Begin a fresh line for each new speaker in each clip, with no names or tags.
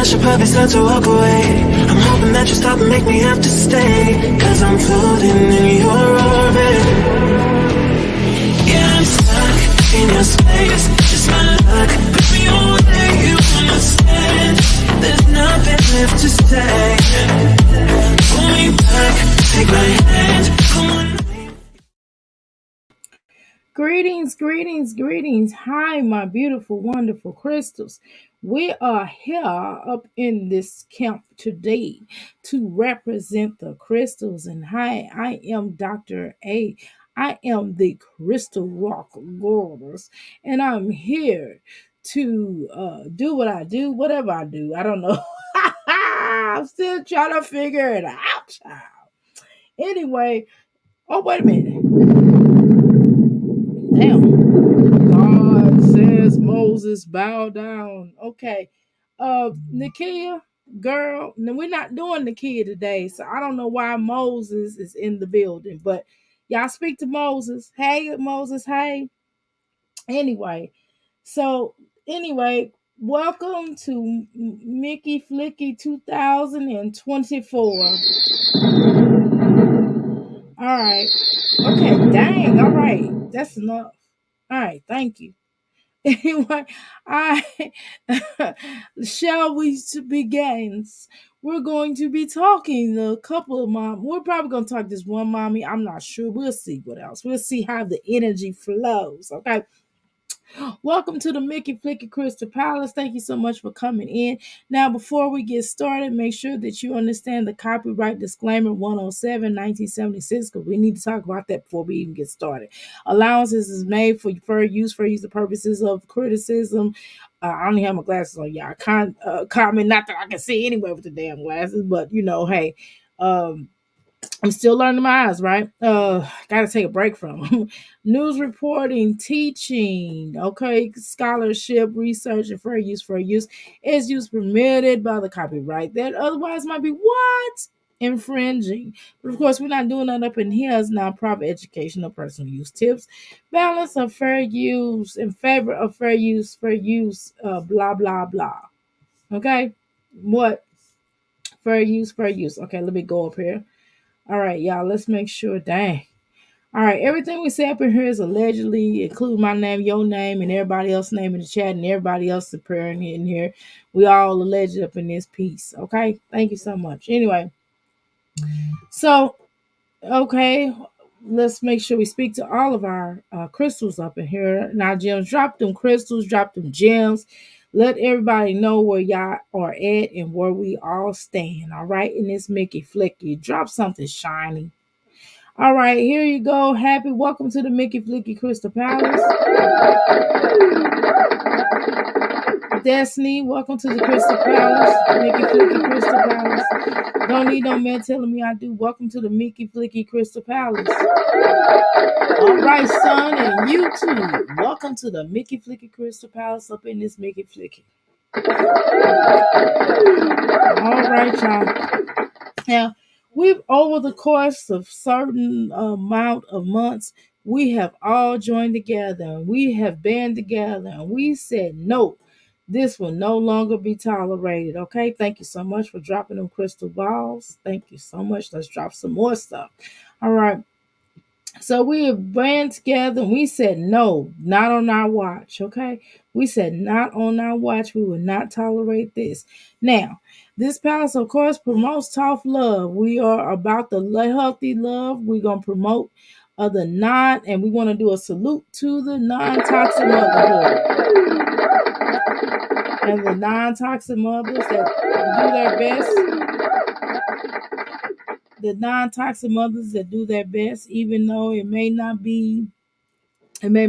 should probably start to walk away. I'm hoping that you stop and make me have to stay, cause I'm floating in your orbit. Yeah, I'm stuck in your space. Just my luck, put me away. You understand? There's nothing left to say. Pull me back, take my hand. Come on.
Greetings. Hi, my beautiful, wonderful crystals. We are here up in this camp today to represent the crystals. And hi, I am Dr. A. I am the Crystal Rock Goddess, and I'm here to do what I do, whatever I do. I don't know. I'm still trying to figure it out, child. Anyway, oh, wait a minute. Damn. God says Moses bow down. Okay. Nakia, girl, no, we're not doing Nakia today, so I don't know why Moses is in the building, but y'all speak to Moses. Hey, Moses, hey. Anyway, so anyway, welcome to Mickey Flicky 2024. All right. Okay, dang. All right. That's enough. All right, thank you. Anyway, I shall we begins. We're going to be talking to a couple of mom. We're probably going to talk this one mommy. I'm not sure. We'll see what else. We'll see how the energy flows. Okay. Welcome to the Mickey Flicky Crystal Palace. Thank you so much for coming in. Now, before we get started, make sure that you understand the copyright disclaimer 107 1976, because we need to talk about that before we even get started. Allowances is made for use the purposes of criticism. I don't have my glasses on, y'all. Comment, not that I can see anyway with the damn glasses, but hey, I'm still learning my eyes, right? Gotta take a break from them. News reporting, teaching, okay, scholarship, research, and fair use is use permitted by the copyright that otherwise might be what? Infringing. But of course, we're not doing that up in here as nonprofit educational personal use tips. Balance of fair use in favor of fair use, blah, blah, blah. Okay? What? Fair use. Okay, let me go up here. All right, y'all, let's make sure. Dang. All right, everything we say up in here is allegedly, include my name, your name, and everybody else's name in the chat, and everybody else appearing in here. We all alleged up in this piece. Okay, thank you so much. Anyway, so okay, let's make sure we speak to all of our crystals up in here. Now, gems, drop them crystals, drop them gems. Let everybody know where y'all are at and where we all stand. All right, in this Mickey Flicky, drop something shiny. All right, here you go. Happy welcome to the Mickey Flicky Crystal Palace. Destiny, welcome to the Crystal Palace. Mickey Flicky Crystal Palace. Don't need no man telling me I do. Welcome to the Mickey Flicky Crystal Palace. All right, son, and you too. Welcome to the Mickey Flicky Crystal Palace up in this Mickey Flicky. All right, y'all. Now, we've over the course of certain amount of months, we have all joined together and we have band together and we said no, this will no longer be tolerated. Okay, thank you so much for dropping them crystal balls. Thank you so much. Let's drop some more stuff. All right. So we have band together and we said no, not on our watch. Okay, we said not on our watch. We will not tolerate this. Now, this palace, of course, promotes tough love. We are about the healthy love. We're gonna promote the non, and we want to do a salute to the non-toxic motherhood and the non-toxic mothers that do their best. The non-toxic mothers that do their best, even though it may not be, it may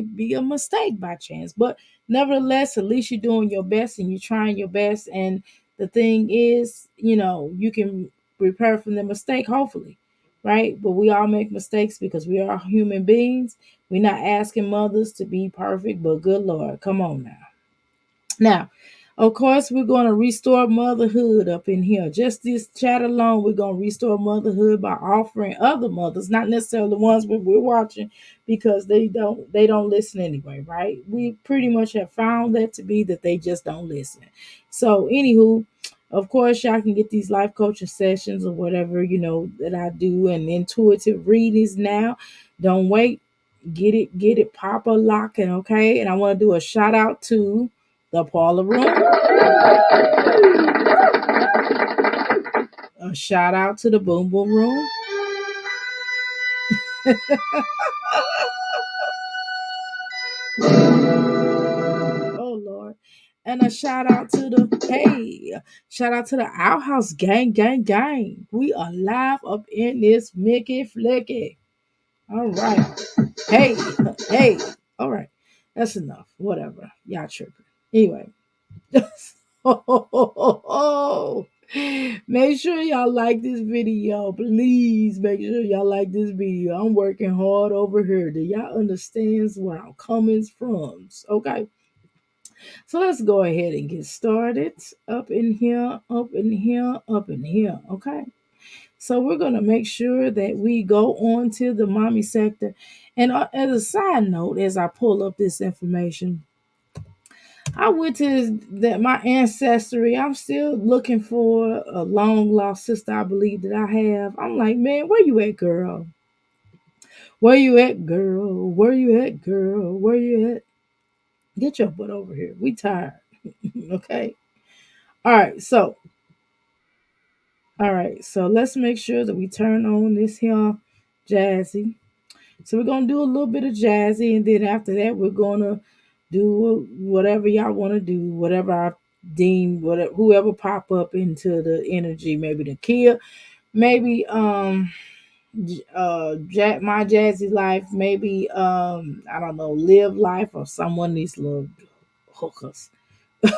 be a mistake by chance, but nevertheless, at least you're doing your best and you're trying your best. And the thing is, you can repair from the mistake, hopefully, right? But we all make mistakes because we are human beings. We're not asking mothers to be perfect, but good Lord, come on now. Now, Of course, we're going to restore motherhood up in here. Just this chat alone, we're going to restore motherhood by offering other mothers, not necessarily the ones we're watching, because they don't listen anyway, right? We pretty much have found that to be that they just don't listen. So, anywho, of course, y'all can get these life coaching sessions or whatever that I do, and intuitive readings now. Don't wait. Get it, Papa locking, okay? And I want to do a shout out to the parlor room. A shout out to the boom boom room. Oh Lord. And a shout out to the outhouse gang. We are live up in this Mickey Flicky. All right. Hey, hey. All right. That's enough. Whatever. Y'all tripping. Anyway. Oh, make sure y'all like this video. Please make sure y'all like this video. I'm working hard over here. Do y'all understand where I'm coming from? Okay. So let's go ahead and get started. Up in here, up in here, up in here. Okay. So we're going to make sure that we go on to the mommy sector. And as a side note, as I pull up this information, I went to my ancestry. I'm still looking for a long lost sister I believe that I have. I'm like, man, where you at, girl? Where you at, girl? Where you at, girl? Where you at? Get your butt over here. We tired. Okay. All right. So let's make sure that we turn on this here Jazzy. So we're gonna do a little bit of Jazzy, and then after that, we're gonna do whatever y'all want to do, whatever I deem, whatever whoever pop up into the energy, maybe the Kia, maybe my Jazzy life, maybe I don't know, live life, or someone these little hookers.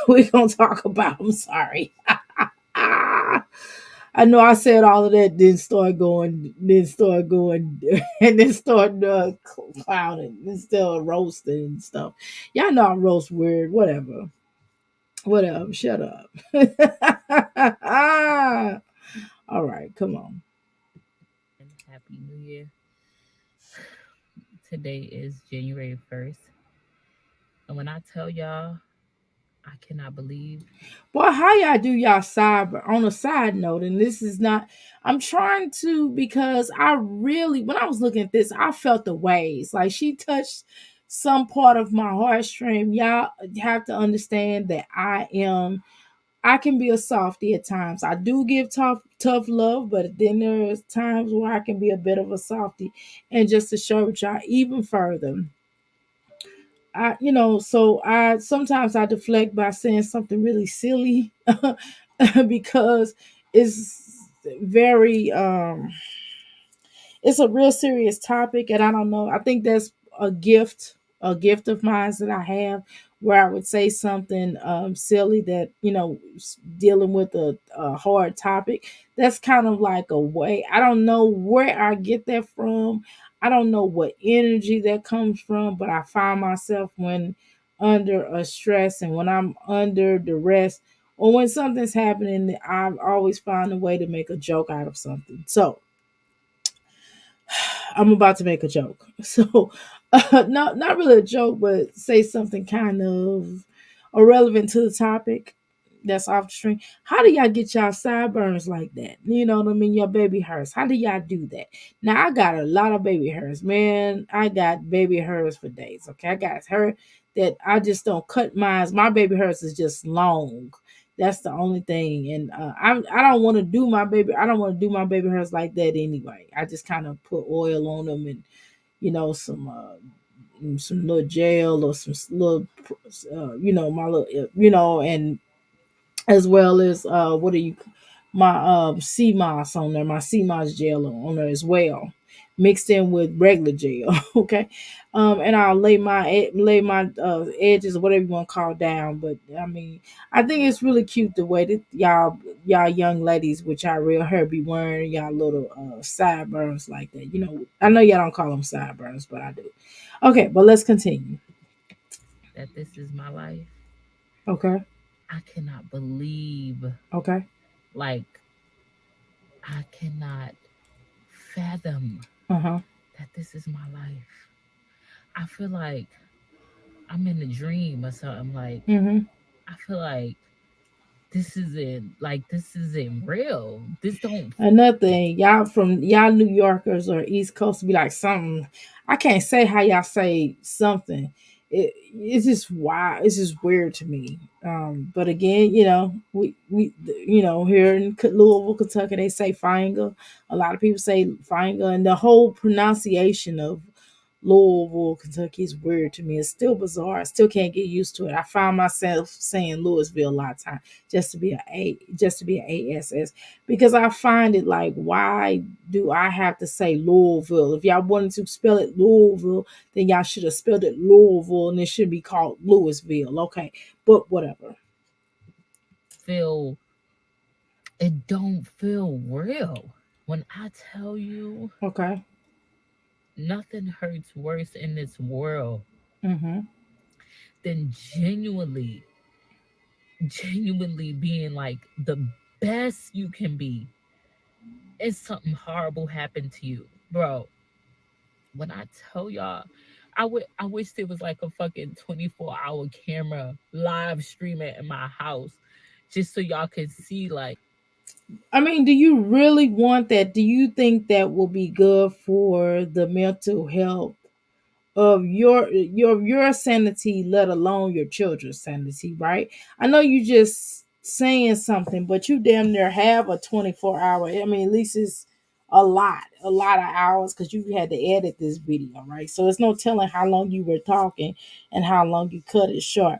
We're gonna talk about. I'm sorry. I know I said all of that, then start going, and then start clowning, and still roasting and stuff. Y'all know I roast weird, whatever. Shut up. All right, come on.
And Happy New Year. Today is January 1st. And when I tell y'all, I cannot believe
Well, how y'all do y'all cyber on a side note, and this is not. I'm trying to because I really, when I was looking at this, I felt the waves. Like she touched some part of my heartstring. Y'all have to understand that I can be a softie at times. I do give tough love, but then there's times where I can be a bit of a softie. And just to show y'all even further, so I sometimes I deflect by saying something really silly because it's very it's a real serious topic, and I don't know. I think that's a gift of mine that I have, where I would say something silly that dealing with a hard topic. That's kind of like a way. I don't know where I get that from. I don't know what energy that comes from, but I find myself when under a stress and when I'm under duress or when something's happening, I always find a way to make a joke out of something. So I'm about to make a joke. So, not really a joke, but say something kind of irrelevant to the topic that's off the string. How do y'all get y'all sideburns like that? You know what I mean? Your baby hairs. How do y'all do that? Now, I got a lot of baby hairs, man. I got baby hairs for days. Okay, I got hair that I just don't cut mine. My baby hairs is just long. That's the only thing, and I don't want to do my baby. I don't want to do my baby hairs like that anyway. I just kind of put oil on them and some little gel or some little my little and as well as what do you my sea moss on there, my sea moss gel on there as well, mixed in with regular gel. Okay, and I'll lay my edges or whatever you want to call down. But I mean, I think it's really cute the way that y'all young ladies with y'all real hair be wearing y'all little sideburns like that. I know y'all don't call them sideburns, but I do. Okay, but let's continue.
that this is my life.
Okay.
I cannot believe,
Okay.
like, I cannot fathom
Uh-huh.
that this is my life. I feel like I'm in a dream or something. Like,
Mm-hmm.
I feel like this isn't real. This don't
Another thing, y'all New Yorkers or East Coast be like something. I can't say how y'all say something. It's just wild. It's just weird to me. But again, here in Louisville, Kentucky, they say finger. A lot of people say finger, and the whole pronunciation of Louisville, Kentucky is weird to me. It's still bizarre. I still can't get used to it. I find myself saying Louisville a lot of times just to be a ASS, because I find it like, why do I have to say Louisville? If y'all wanted to spell it Louisville, then y'all should have spelled it Louisville and it should be called Louisville. Okay, but whatever.
feel it don't feel real. When I tell you
Okay.
nothing hurts worse in this world
Mm-hmm.
than genuinely being like the best you can be, and something horrible happened to you. Bro, when I tell y'all, I wish there was like a fucking 24-hour camera live streaming in my house just so y'all could see like
I mean, do you really want that? Do you think that will be good for the mental health of your sanity, let alone your children's sanity, right? I know you just saying something, but you damn near have a 24-hour. I mean, at least it's a lot of hours, because you had to edit this video, right? So it's no telling how long you were talking and how long you cut it short.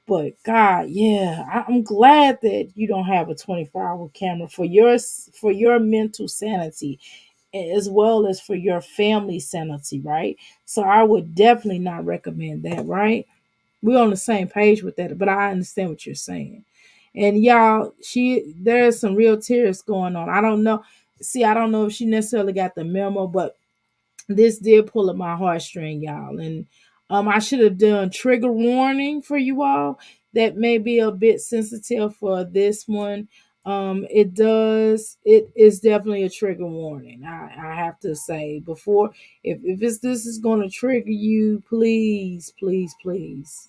But God, yeah, I'm glad that you don't have a 24-hour camera for your mental sanity, as well as for your family sanity, right? So I would definitely not recommend that, right? We're on the same page with that, but I understand what you're saying. And y'all, there's some real tears going on. I don't know. See, I don't know if she necessarily got the memo, but this did pull at my heartstring, y'all. And I should have done trigger warning for you all. That may be a bit sensitive for this one. It is definitely a trigger warning. I have to say before, if this is going to trigger you, please, please, please.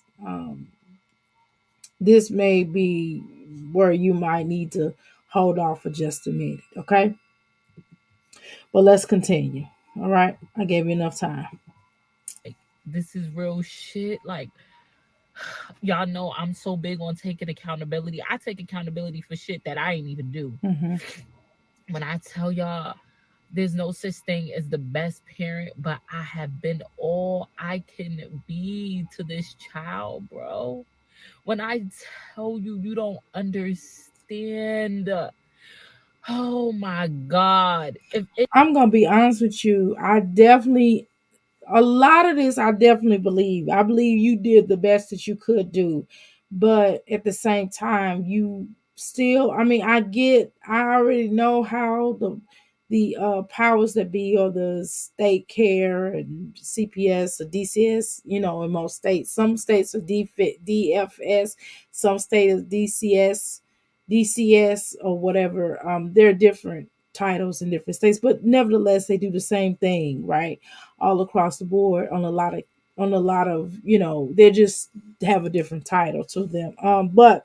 This may be where you might need to hold off for just a minute, okay? But let's continue. All right, I gave you enough time.
this is real shit. Like, y'all know I'm so big on taking accountability. I take accountability for shit that I ain't even do.
Mm-hmm.
When I tell y'all there's no such thing as the best parent, but I have been all I can be to this child, bro. When I tell you, you don't understand. Oh my God. If it
I'm gonna be honest with you. I definitely a lot of this I definitely believe. I believe you did the best that you could do. But at the same time, you still, I mean, I already know how the powers that be, or the state care and CPS or DCS, in most states. Some states are DFS, some states are DCS or whatever. They're different titles in different states, but nevertheless they do the same thing, right? All across the board on a lot of they just have a different title to them, but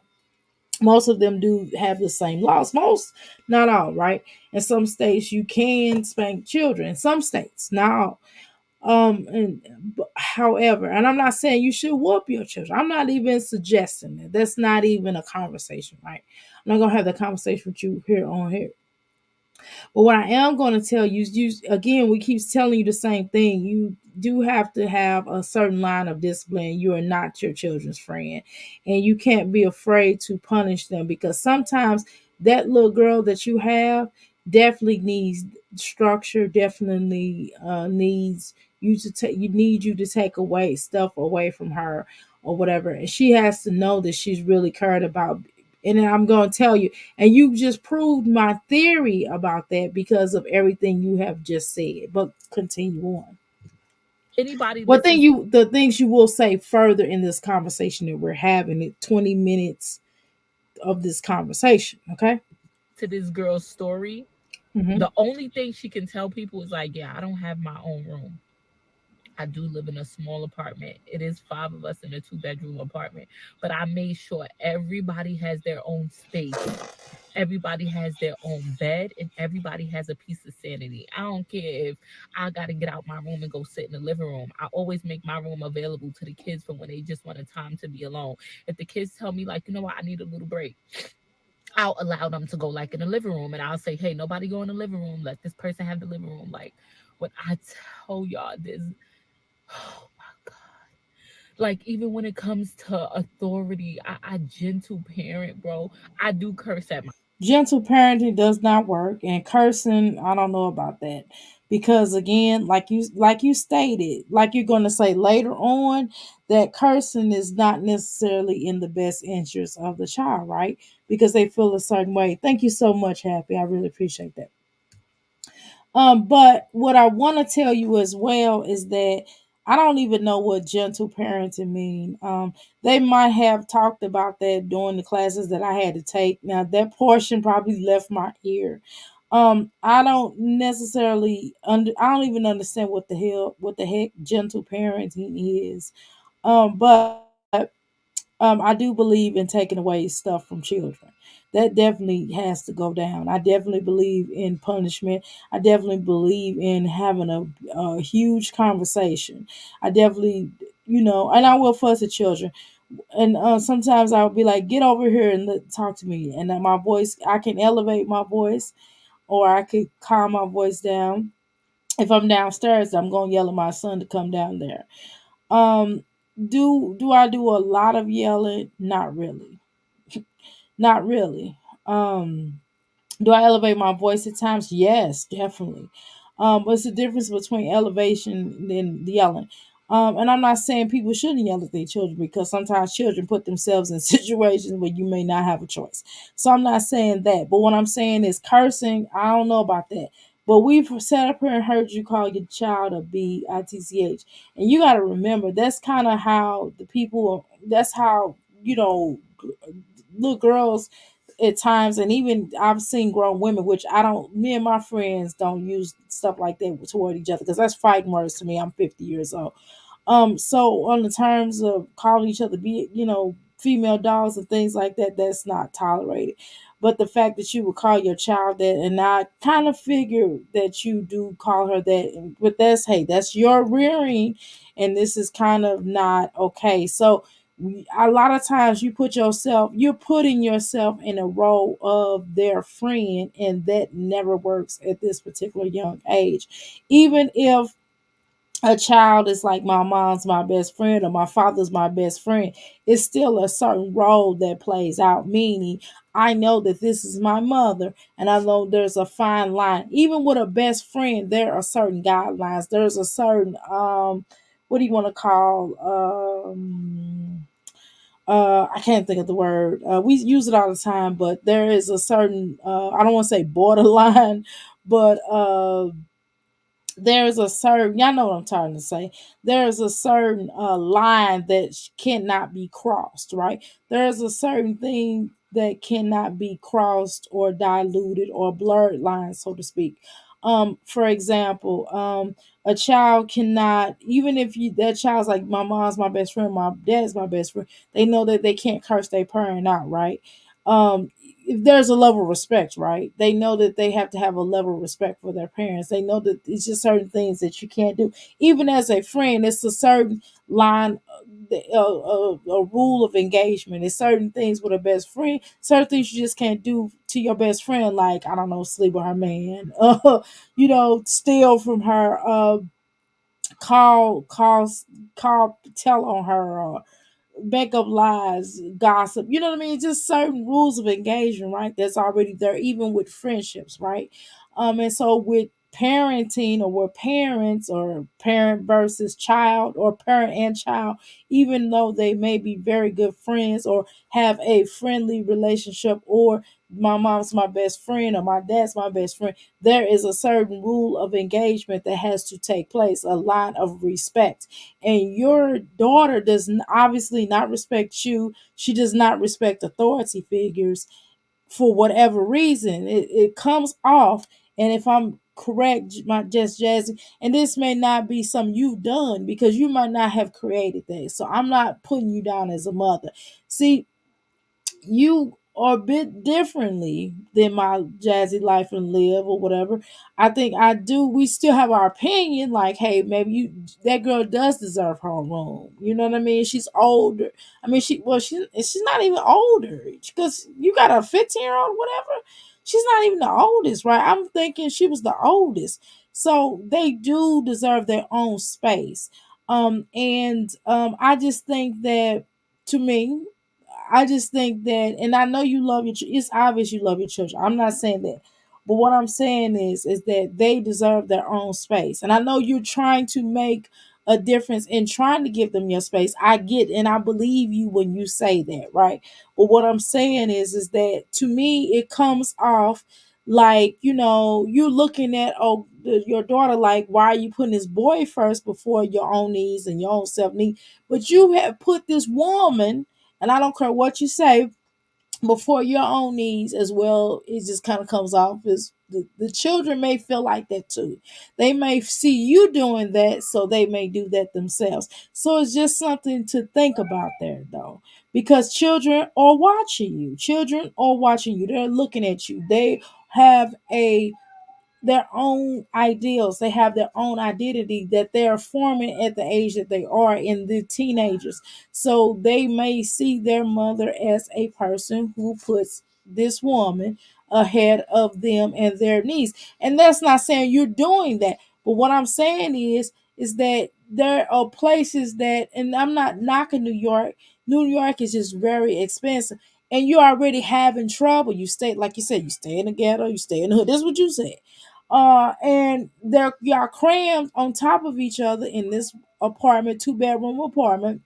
most of them do have the same laws. Most, not all, right? In some states you can spank children, in some states, not all. However, and I'm not saying you should whoop your children. I'm not even suggesting that. That's not even a conversation, right? I'm not gonna have the conversation with you here on here. But what I am going to tell you, again, we keep telling you the same thing. You do have to have a certain line of discipline. You are not your children's friend, and you can't be afraid to punish them, because sometimes that little girl that you have definitely needs structure. Definitely needs you need you to take away stuff away from her or whatever, and she has to know that she's really cared about. And then I'm going to tell you, and you just proved my theory about that because of everything you have just said. But continue on.
anybody
What thing
listens
you the things you will say further in this conversation that we're having at 20 minutes, of this conversation. Okay.
To this girl's story,
Mm-hmm.
the only thing she can tell people is like, yeah, I don't have my own room. I do live in a small apartment. It is five of us in a two-bedroom apartment, but I made sure everybody has their own space. Everybody has their own bed and everybody has a piece of sanity. I don't care if I got to get out my room and go sit in the living room. I always make my room available to the kids for when they just want a time to be alone. If the kids tell me, like, you know what, I need a little break, I'll allow them to go like in the living room and I'll say, hey, nobody go in the living room. Let this person have the living room. Like, when I tell y'all this, oh my God. Like, even when it comes to authority, I gentle parent, bro. I do curse at my
Gentle parenting does not work, and cursing, I don't know about that. Because again, like you stated, like you're going to say later on, that cursing is not necessarily in the best interest of the child, right? Because they feel a certain way. Thank you so much, Happy. I really appreciate that. But what I want to tell you as well is that I don't even know what gentle parenting mean. They might have talked about that during the classes that I had to take. Now that portion probably left my ear. I don't necessarily I don't even understand what the heck gentle parenting is. But I do believe in taking away stuff from children. That definitely has to go down. I definitely believe in punishment. I definitely believe in having a huge conversation. I definitely, and I will fuss at children. And sometimes I'll be like, get over here and talk to me. And my voice, I can elevate my voice or I could calm my voice down. If I'm downstairs, I'm going to yell at my son to come down there. Um, do I do a lot of yelling? Not really. Not really. Do I elevate my voice at times? Yes, definitely. But it's the difference between elevation and yelling. And I'm not saying people shouldn't yell at their children because sometimes children put themselves in situations where you may not have a choice. So I'm not saying that. But what I'm saying is cursing, I don't know about that. But we've sat up here and heard you call your child a bitch. And you got to remember, that's kind of how that's how, little girls at times, and even I've seen grown women, which I don't, me and my friends don't use stuff like that toward each other because that's fighting words to me. I'm 50 years old. So on the terms of calling each other, female dogs and things like that, that's not tolerated. But the fact that you would call your child that, and I kind of figure that you do call her that, but that's your rearing, and this is kind of not okay. So a lot of times you're putting yourself in a role of their friend, and that never works at this particular young age. Even if a child is like my mom's my best friend or my father's my best friend, it's still a certain role that plays out, meaning I know that this is my mother and I know there's a fine line. Even with a best friend, there are certain guidelines. There's a certain what do you want to call I can't think of the word. We use it all the time, but there is a certain I don't want to say borderline, but there's a certain, y'all know what I'm trying to say. There's a certain line that cannot be crossed, right? There's a certain thing that cannot be crossed or diluted or blurred lines, so to speak. For example, a child cannot, even if that child's like my mom's my best friend, my dad's my best friend, they know that they can't curse their parent out, right? If there's a level of respect, right? They know that they have to have a level of respect for their parents. They know that it's just certain things that you can't do. Even as a friend, it's a certain line, a rule of engagement. It's certain things with a best friend, certain things you just can't do to your best friend, like, I don't know, sleep with her man, steal from her, call, call, tell on her, or make up lies, gossip. You know what I mean? Just certain rules of engagement, right? That's already there, even with friendships, right? And so with parenting, or with parents, or parent versus child, or parent and child, even though they may be very good friends or have a friendly relationship, or my mom's my best friend or my dad's my best friend, there is a certain rule of engagement that has to take place, a line of respect. And your daughter does obviously not respect you. She does not respect authority figures for whatever reason. It comes off, and if I'm correct, my just Jazzy, and this may not be something you've done because you might not have created that. So I'm not putting you down as a mother. See, you are a bit differently than my jazzy life and live or whatever. I think I do. We still have our opinion, like, hey, maybe that girl does deserve her room. You know what I mean? She's older. I mean, she's not even older because you got a 15-year-old, whatever. She's not even the oldest, right? I'm thinking she was the oldest. So they do deserve their own space. And I just think that, to me, I just think that, and I know you love it's obvious you love your children. I'm not saying that. But what I'm saying is that they deserve their own space. And I know you're trying to make a difference in trying to give them your space. I get and I believe you when you say that, right? But what I'm saying is that to me it comes off like, you're looking at your daughter like, why are you putting this boy first before your own needs and your own self need? But you have put this woman, and I don't care what you say, before your own needs as well. It just kind of comes off as the children may feel like that too. They may see you doing that, so they may do that themselves. So it's just something to think about there, though, because children are watching you. Children are watching you. They're looking at you. They have their own ideals. They have their own identity that they are forming at the age that they are in the teenagers. So they may see their mother as a person who puts this woman ahead of them and their needs. And that's not saying you're doing that. But what I'm saying is that there are places that, and I'm not knocking New York. New York is just very expensive. And you're already having trouble. You stay, like you said, you stay in the ghetto, you stay in the hood. That's what you said. And they're y'all crammed on top of each other in this apartment, 2-bedroom apartment.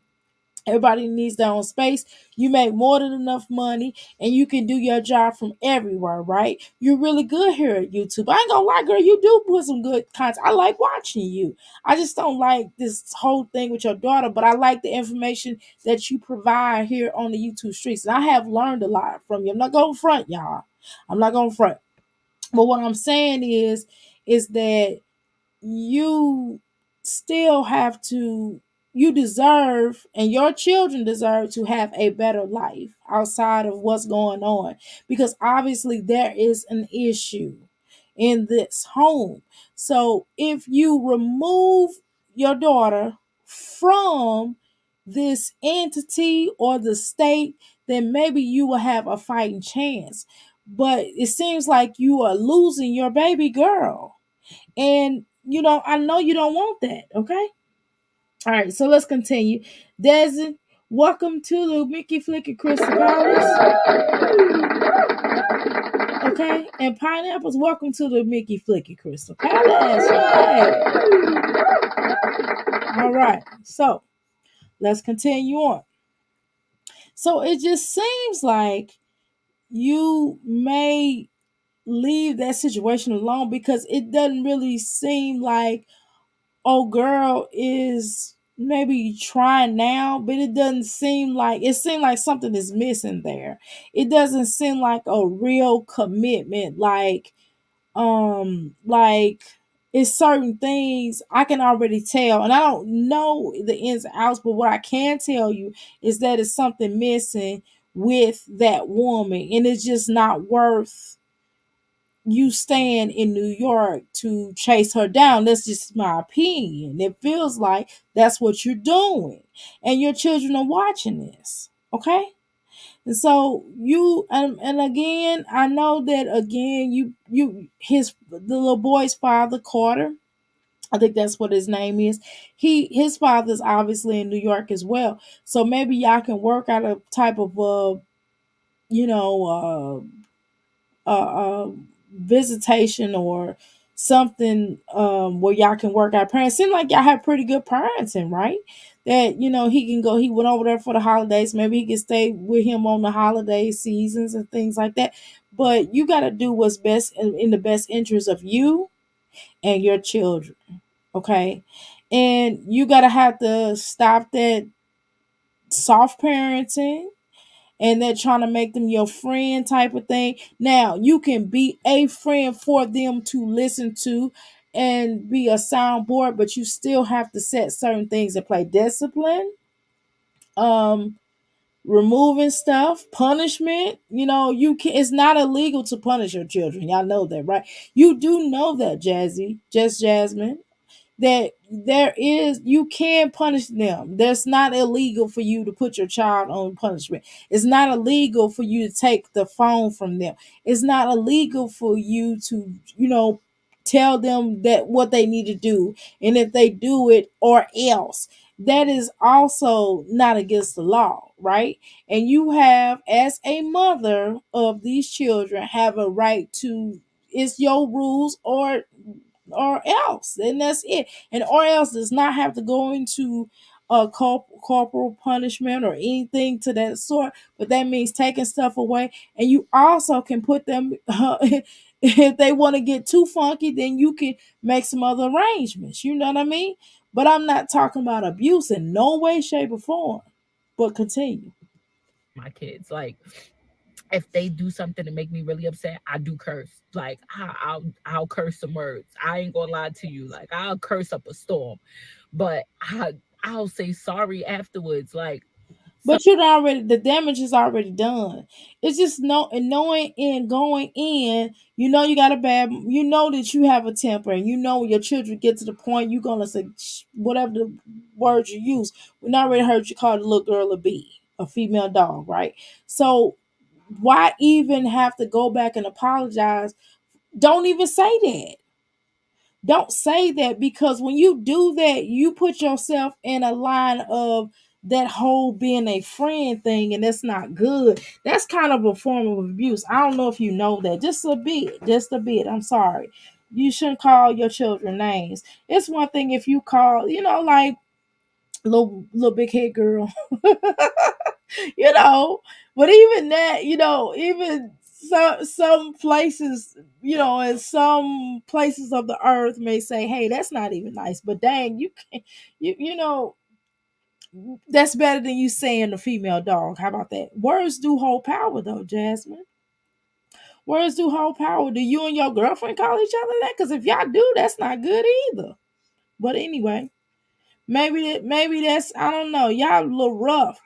Everybody needs their own space. You make more than enough money, and you can do your job from everywhere, right? You're really good here at YouTube. I ain't gonna lie, girl, you do put some good content. I like watching you. I just don't like this whole thing with your daughter, but I like the information that you provide here on the YouTube streets. And I have learned a lot from you. I'm not gonna front, y'all. I'm not gonna front. But what I'm saying is that you still have to, you deserve, and your children deserve to have a better life outside of what's going on, because obviously there is an issue in this home. So if you remove your daughter from this entity or the state, then maybe you will have a fighting chance. But it seems like you are losing your baby girl, and I know you don't want that, okay? All right, so let's continue. Desi, welcome to the Mickey Flicky Crystal Palace. Okay, and Pineapples, welcome to the Mickey Flicky Crystal Palace. Yay. All right, so let's continue on. So it just seems like you may leave that situation alone because it doesn't really seem like, oh girl is maybe trying now, but it doesn't seem like, it seems like something is missing there. It doesn't seem like a real commitment, like it's certain things I can already tell, and I don't know the ins and outs, but what I can tell you is that it's something missing with that woman, and it's just not worth you staying in New York to chase her down. That's just my opinion. It feels like that's what you're doing, and your children are watching this. Okay, and so and again, I know that again, the little boy's father, Carter. I think that's what his name is. His father's obviously in New York as well. So maybe y'all can work out a type of you know visitation or something where y'all can work out parents. Seem like y'all have pretty good parenting, right? that he can go. He went over there for the holidays. Maybe he can stay with him on the holiday seasons and things like that. But you got to do what's best in the best interest of you and your children. Okay, and you got to have to stop that soft parenting and they're trying to make them your friend type of thing. Now, you can be a friend for them to listen to and be a soundboard, but you still have to set certain things in play. Discipline, um, removing stuff, punishment. You can it's not illegal to punish your children. Y'all know that, right? You do know that, Jazzy, just Jasmine, that you can punish them. That's not illegal for you to put your child on punishment. It's not illegal for you to take the phone from them. It's not illegal for you to tell them that what they need to do, and if they do it or else, that is also not against the law, right? And you have, as a mother of these children, have a right to, it's your rules or else, and that's it. And or else does not have to go into corporal punishment or anything to that sort, but that means taking stuff away. And you also can put them if they want to get too funky, then you can make some other arrangements, you know what I mean? But I'm not talking about abuse in no way, shape, or form. But continue.
my kids. Like, if they do something to make me really upset, I do curse. Like, I'll curse some words. I ain't gonna lie to you. Like, I'll curse up a storm, but I'll say sorry afterwards. Like, so
But you done already, the damage is already done. It's just knowing and going in. You got a bad. You know that you have a temper, and when your children get to the point you're gonna say whatever the words you use. We already heard you call the little girl a bee, a female dog, right? So why even have to go back and apologize? Don't even say that. Don't say that, because when you do that, you put yourself in a line of that whole being a friend thing, and that's not good. That's kind of a form of abuse. I don't know if you know that. Just a bit. Just a bit. I'm sorry. You shouldn't call your children names. It's one thing if you call, like little big head girl, you know. But even that, even some places, in some places of the earth may say, "Hey, that's not even nice." But dang, you can, that's better than you saying the female dog. How about that? Words do hold power, though, Jasmine. Words do hold power. Do you and your girlfriend call each other that? Because if y'all do, that's not good either. But anyway, maybe that's, I don't know. Y'all a little rough.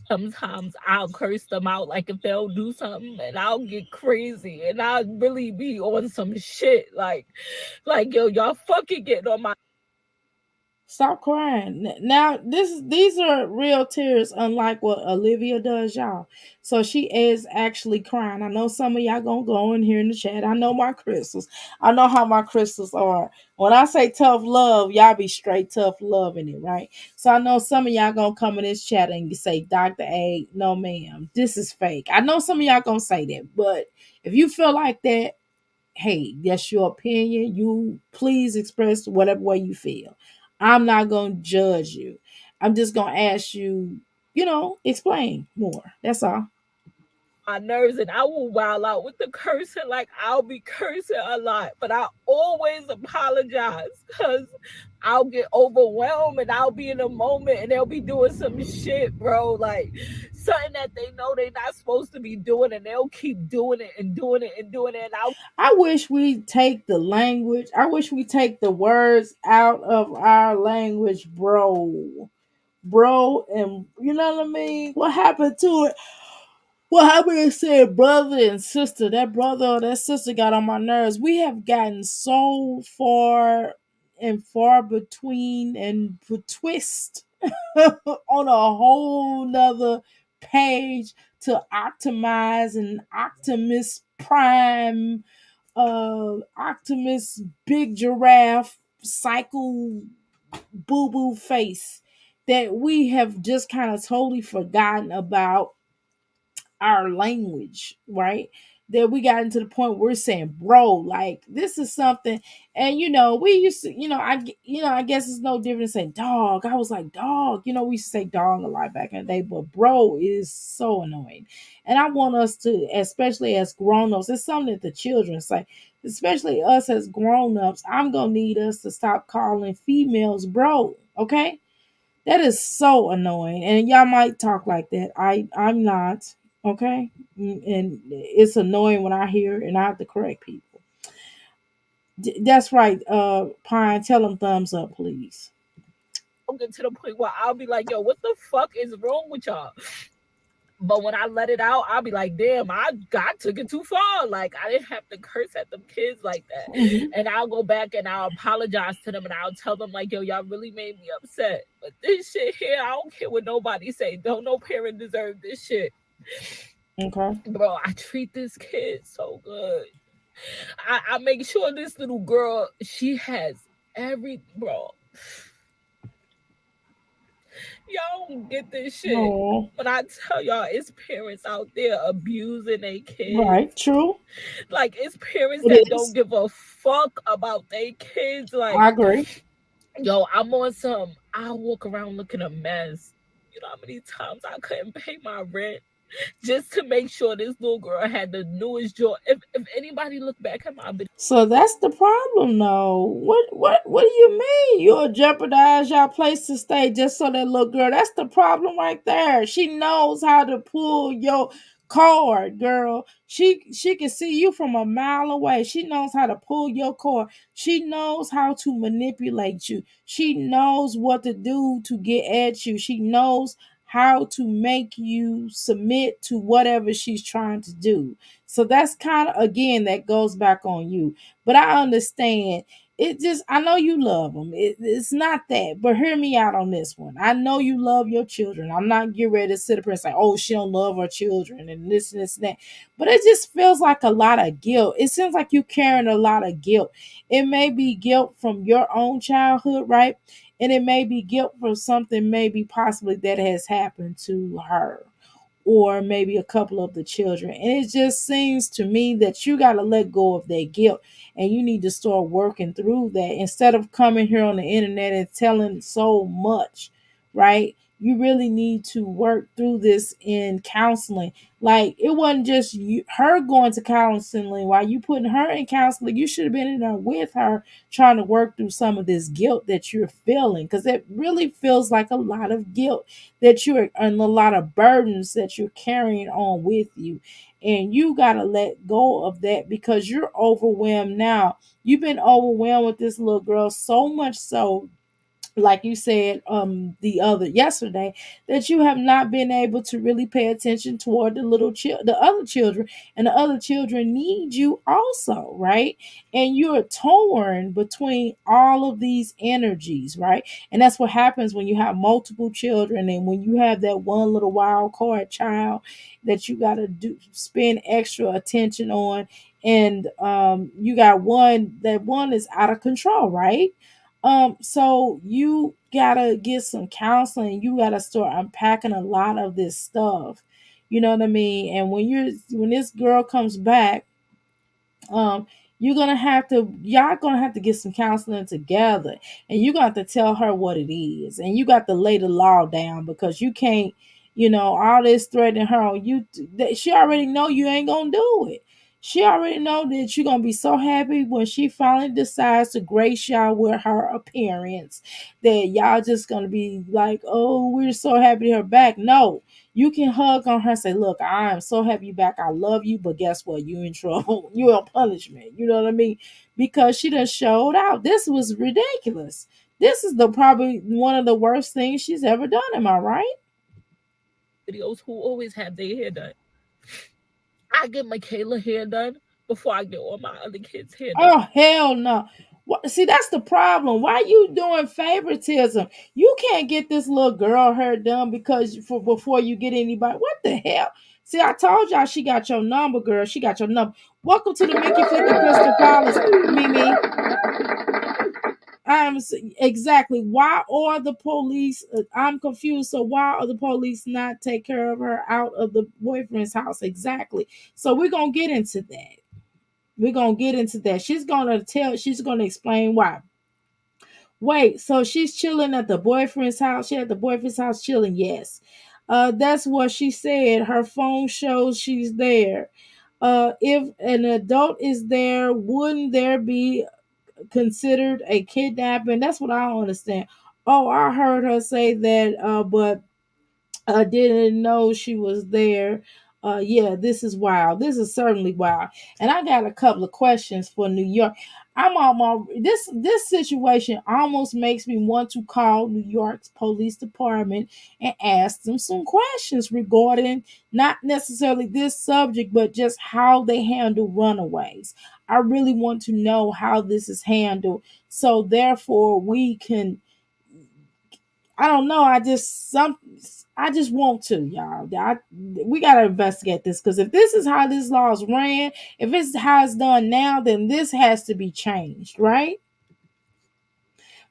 sometimes I'll curse them out, like if they'll do something, and I'll get crazy, and I'll really be on some shit. Like, yo, y'all fucking getting on my.
Stop crying. Now, these are real tears, unlike what Olivia does, y'all. So she is actually crying. I know some of y'all gonna go in here in the chat. I know my crystals. I know how my crystals are. When I say tough love, y'all be straight tough love in it, right? So I know some of y'all gonna come in this chat and say, Dr. A, no ma'am, this is fake. I know some of y'all gonna say that, but if you feel like that, hey, that's your opinion. You please express whatever way you feel. I'm not going to judge you. I'm just going to ask you, explain more. That's all.
My nerves, and I will wild out with the cursing. Like, I'll be cursing a lot, but I always apologize because I'll get overwhelmed and I'll be in a moment and they'll be doing some shit, bro. Like, something that they know they're not supposed to be doing, and they'll keep doing it and doing it and doing it. And I'll
I wish we take the language. I wish we take the words out of our language, bro. Bro, and you know what I mean? What happened to it? Well, how we said brother and sister, that brother or that sister got on my nerves. We have gotten so far and far between and twist on a whole nother page to optimize and Optimus Prime, Optimus Big Giraffe cycle boo boo face that we have just kind of totally forgotten about our language, right? that we got into the point where we're saying bro, like this is something. And we used to, I guess it's no different than saying dog. I was like dog, we used to say dog a lot back in the day, but bro is so annoying. And I want us to, especially as grown-ups, it's something that the children say, especially us as grown-ups. I'm gonna need us to stop calling females bro, okay? That is so annoying. And y'all might talk like that. I'm not. Okay? And it's annoying when I hear it and I have to correct people. That's right. Pine, tell them thumbs up, please.
I'll get to the point where I'll be like, yo, what the fuck is wrong with y'all? But when I let it out, I'll be like, damn, I took it too far. Like, I didn't have to curse at them kids like that.
Mhm.
And I'll go back and I'll apologize to them and I'll tell them, like, yo, y'all really made me upset. But this shit here, I don't care what nobody say. Don't no parent deserve this shit.
Okay.
Bro, I treat this kid so good. I make sure this little girl, she has every, bro, y'all don't get this shit.
Oh,
But I tell y'all, it's parents out there abusing their kids.
right. True.
Like, it's parents
It
that don't
is.
give a fuck about their kids. Like,
I agree.
yo, I'm on some, I walk around looking a mess. You know how many times I couldn't pay my rent just to make sure this little girl had the newest joy. If anybody look back at my video,
So that's the problem, though. What do you mean? You'll jeopardize your place to stay just so that little girl? That's the problem right there. She knows how to pull your cord, girl. She can see you from a mile away. She knows how to pull your cord. She knows how to manipulate you. She knows what to do to get at you. She knows how to make you submit to whatever she's trying to do. So that's kind of, again, that goes back on you. But I understand. It just, I know you love them. It's not that. But hear me out on this one. I know you love your children. I'm not getting ready to sit up here and say, oh, she don't love her children and this and this and that. But it just feels like a lot of guilt. It seems like you're carrying a lot of guilt. It may be guilt from your own childhood, right? And it may be guilt for something maybe possibly that has happened to her or maybe a couple of the children. And it just seems to me that you got to let go of that guilt and you need to start working through that instead of coming here on the internet and telling so much, right? You really need to work through this in counseling. Like it wasn't just her going to counseling while you putting her in counseling. You should have been in there with her trying to work through some of this guilt that you're feeling because it really feels like a lot of guilt that you're and a lot of burdens that you're carrying on with you. And you got to let go of that because you're overwhelmed now. You've been overwhelmed with this little girl so much so, like you said the other yesterday, that you have not been able to really pay attention toward the other children, and the other children need you also, right? And you're torn between all of these energies, right? And that's what happens when you have multiple children and when you have that one little wild card child that you got to do spend extra attention on. And you got one is out of control, right? So you gotta get some counseling. You gotta start unpacking a lot of this stuff. You know what I mean? And when this girl comes back, um y'all gonna have to get some counseling together, and you got to tell her what it is, and you got to lay the law down because you can't, all this threatening her on you. That she already know you ain't gonna do it. She already know that you're gonna be so happy when she finally decides to grace y'all with her appearance, that y'all just gonna be like, oh, we're so happy to her back. No, you can hug on her and say, look, I am so happy you back. I love you, but guess what? You in trouble. You on punishment. You know what I mean? Because she done showed out. This was ridiculous. This is the probably one of the worst things she's ever done. Am I right?
videos who always have their hair done. I get Michaela hair done before I get all my other kids' hair done.
Oh hell no. See, that's the problem. Why you doing favoritism? You can't get this little girl her done because for before you get anybody. What the hell? See, I told y'all she got your number, girl. She got your number. Welcome to the Mickey 50 Crystal Palace, Mimi. Exactly. Why are the police? I'm confused. So why are the police not take care of her out of the boyfriend's house? Exactly. So we're gonna get into that. We're gonna get into that. She's gonna tell. She's gonna explain why. Wait. So she's chilling at the boyfriend's house. She at the boyfriend's house chilling. Yes. That's what she said. Her phone shows she's there. If an adult is there, wouldn't there be considered a kidnapping? That's what I don't understand. Oh, I heard her say that, but I didn't know she was there. Yeah, this is wild. This is certainly wild. And I got a couple of questions for New York. I'm on my this situation almost makes me want to call New York's police department and ask them some questions regarding not necessarily this subject, but just how they handle runaways. I really want to know how this is handled, so therefore we can, I don't know. I just want to, y'all. We gotta investigate this, because if this is how this law is ran, if it's how it's done now, then this has to be changed, right?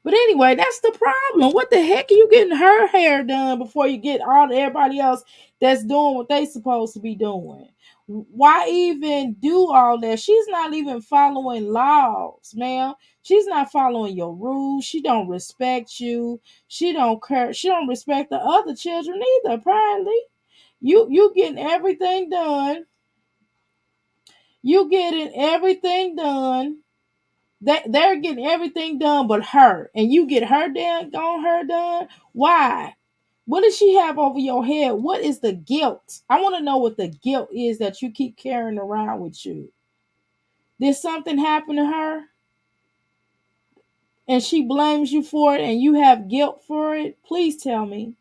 But anyway, that's the problem. What the heck are you getting her hair done before you get all everybody else that's doing what they supposed to be doing? Why even do all that? She's not even following laws, ma'am. She's not following your rules. She don't respect you. She don't care. She don't respect the other children either. Apparently, you getting everything done. You getting everything done. They're getting everything done but her, and you get her done, on her done. Why? What does she have over your head? What is the guilt? I want to know what the guilt is that you keep carrying around with you. Did something happen to her and she blames you for it and you have guilt for it? Please tell me,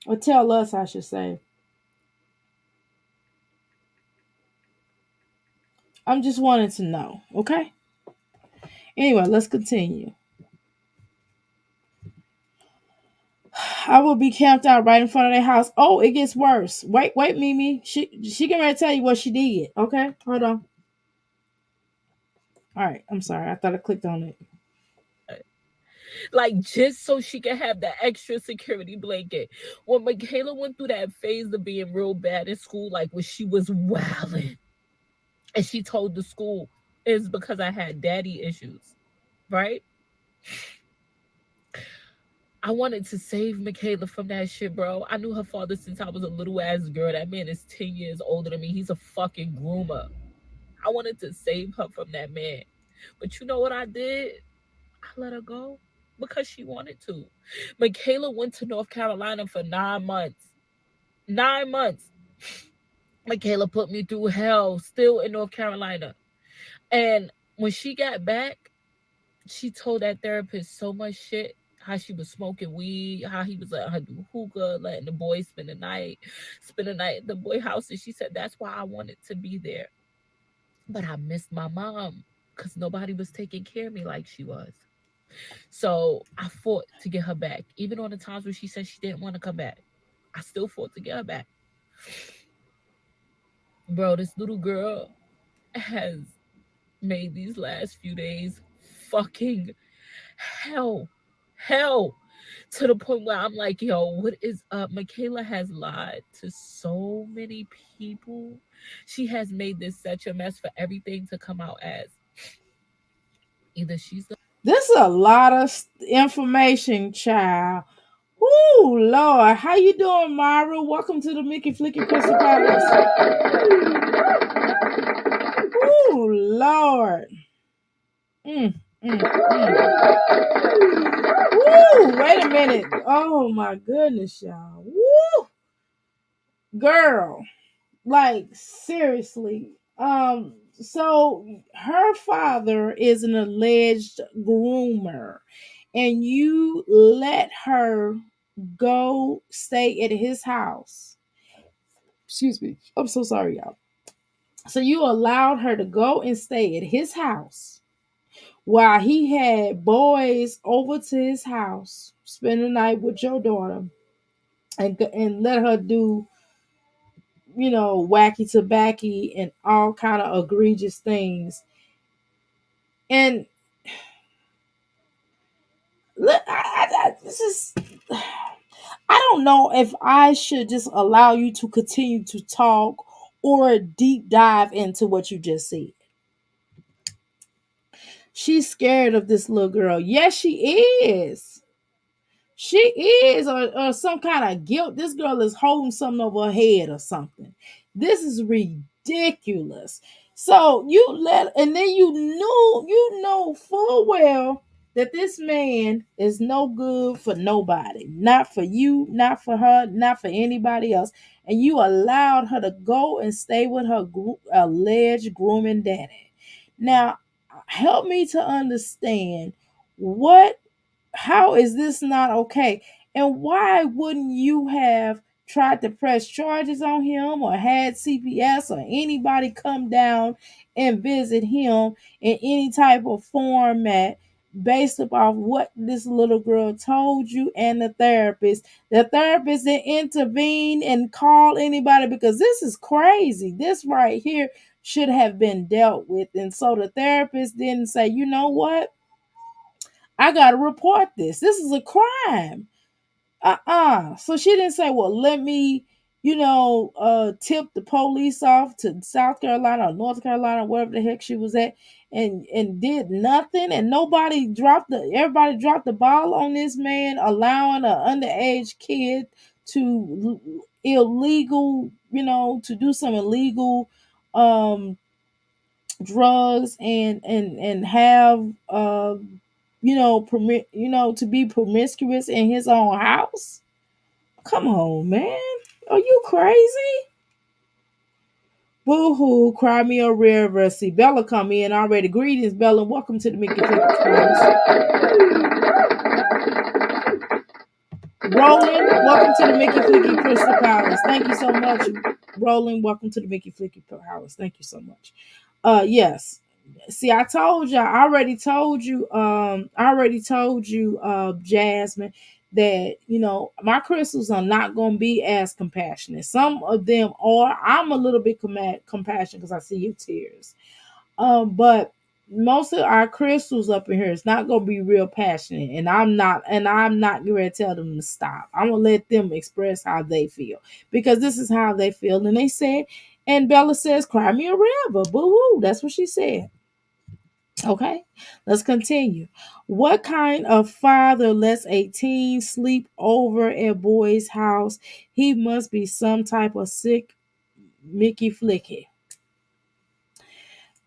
or tell us, I should say. I'm just wanting to know, okay? Anyway, let's continue. I will be camped out right in front of their house. Oh, it gets worse. Wait, Mimi. She can ready to tell you what she did. Okay, hold on. All right, I'm sorry. I thought I clicked on it.
Like, just so she could have the extra security blanket. When Michaela went through that phase of being real bad in school, like when she was wilding, and she told the school it's because I had daddy issues, right? I wanted to save Michaela from that shit, bro. I knew her father since I was a little ass girl. That man is 10 years older than me. He's a fucking groomer. I wanted to save her from that man. But you know what I did? I let her go because she wanted to. Michaela went to North Carolina for 9 months. 9 months. Michaela put me through hell, still in North Carolina. And when she got back, she told that therapist so much shit. How she was smoking weed, how he was letting her do hookah, letting the boys spend the night at the boy house. And she said that's why I wanted to be there. But I missed my mom because nobody was taking care of me like she was. So I fought to get her back. Even on the times where she said she didn't want to come back, I still fought to get her back. Bro, this little girl has made these last few days fucking hell. Hell. To the point where I'm like, yo, what is up? Michaela has lied to so many people. She has made this such a mess for everything to come out as either she's the
This is a lot of information, child. Woo, Lord. How you doing, Myra? Welcome to the Mickey Flicky Crystal Palace. Woo, Lord. Mm, mm, mm. Woo, wait a minute. Oh, my goodness, y'all. Woo, girl. Like, seriously. So her father is an alleged groomer, and you let her go stay at his house. Excuse me. I'm so sorry, y'all. So you allowed her to go and stay at his house while he had boys over to his house, spend the night with your daughter, and let her do, wacky tobacco and all kind of egregious things. And This is. I don't know if I should just allow you to continue to talk or deep dive into what you just said. She's scared of this little girl. Yes, she is. She is, or some kind of guilt. This girl is holding something over her head or something. This is ridiculous. So you let, and then you know full well that this man is no good for nobody. Not for you, not for her, not for anybody else. And you allowed her to go and stay with her alleged grooming daddy. Now, help me to understand what how is this not okay? And why wouldn't you have tried to press charges on him or had CPS or anybody come down and visit him in any type of format based upon what this little girl told you and the therapist? The therapist didn't intervene and call anybody because this is crazy. This right here should have been dealt with. And so the therapist didn't say, you know what? I gotta report this. This is a crime. So she didn't say, well, let me, tip the police off to South Carolina or North Carolina, wherever the heck she was at, and did nothing, and everybody dropped the ball on this man, allowing an underage kid to illegal, to do some illegal drugs and have permit to be promiscuous in his own house. Come on, man. Are you crazy? Boo hoo, cry me a river. See Bella come in already. Greetings, Bella. Welcome to the Mickey Flippers Palace. Roland, welcome to the Mickey Flicky Crystal Palace. Thank you so much. Roland, welcome to the Mickey Flicky Palace. Thank you so much. Yes. See, I already told you, Jasmine, that my crystals are not gonna be as compassionate. Some of them are. I'm a little bit compassionate because I see your tears. But most of our crystals up in here is not gonna be real passionate, and I'm not gonna tell them to stop. I'm gonna let them express how they feel because this is how they feel. And they said, and Bella says, "Cry me a river." Boo hoo. That's what she said. Okay, let's continue. What kind of father lets a teen sleep over at boy's house? He must be some type of sick Mickey Flicky.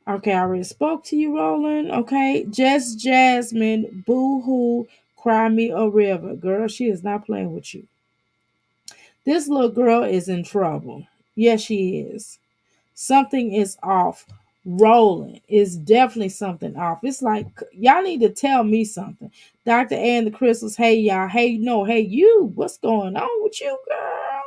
Okay, I already spoke to you, Roland. Okay, just Jasmine, boo hoo, cry me a river. Girl, she is not playing with you. This little girl is in trouble. Yes, she is. Something is off. Roland is definitely something off. It's like y'all need to tell me something. Dr. A and the Crystals, hey y'all, hey no, hey you, what's going on with you, girl?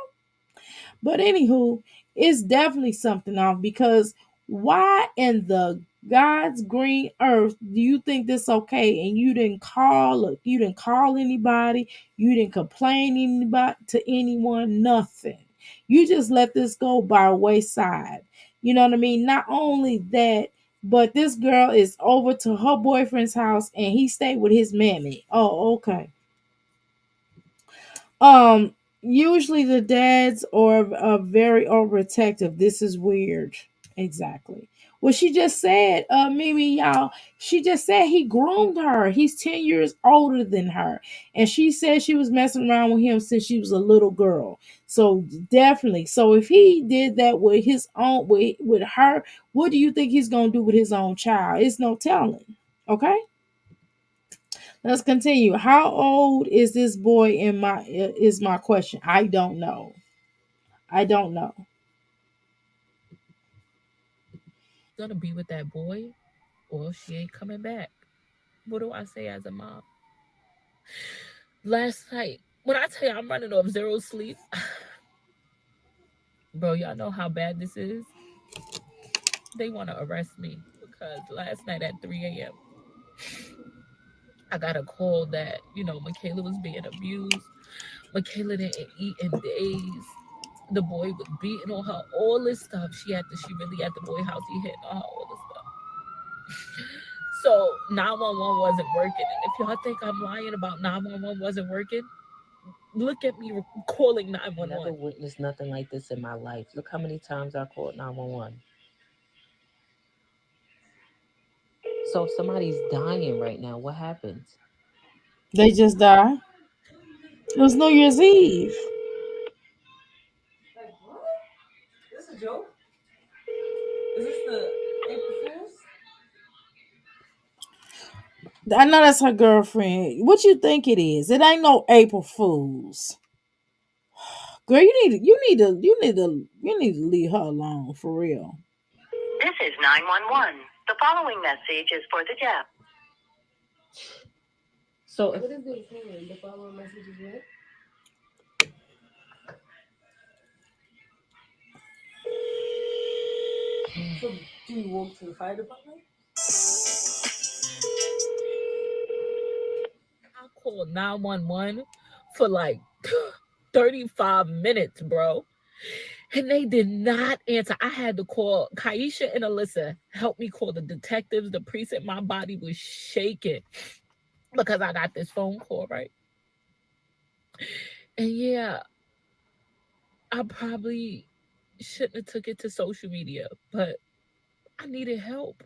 But anywho, it's definitely something off because why in the God's green earth do you think this okay? And you didn't call anybody, you didn't complain anybody to anyone, nothing. You just let this go by wayside. You know what I mean? Not only that, but this girl is over to her boyfriend's house and he stayed with his mammy. Oh, okay. Usually the dads are very overprotective. This is weird. Exactly. Well, she just said, Mimi, y'all, she just said he groomed her. He's 10 years older than her. And she said she was messing around with him since she was a little girl. So definitely. So if he did that with his own with her, what do you think he's gonna do with his own child? It's no telling. Okay? Let's continue. How old is this boy in my is my question. I don't know. I don't know.
Gonna be with that boy, or she ain't coming back. What do I say as a mom? Last night, when I tell you I'm running off zero sleep, bro, y'all know how bad this is. They want to arrest me because last night at 3 a.m. I got a call that Michaela was being abused. Michaela didn't eat in days. The boy was beating on her, all this stuff. She really at the boy house. He hitting on her, all this stuff. So 911 wasn't working. And if y'all think I'm lying about 911 wasn't working, look at me calling
Never
911.
witnessed nothing like this in my life. Look how many times I called 911. So if somebody's dying right now, what happens?
They just died. It was New Year's Eve.
Like what? Is this a joke? Is this the April Fools?
I know that's her girlfriend. What you think it is? It ain't no April Fools. Girl, you need to leave her alone for real.
This is 911. The following message is for the deaf. So what is this saying? The following message is what? So do you walk to the fire department?
I called 911 for like 35 minutes, bro. And they did not answer. I had to call Kaisha and Alyssa, help me call the detectives, the precinct. My body was shaking because I got this phone call, right? And yeah, I probably shouldn't have took it to social media, but I needed help.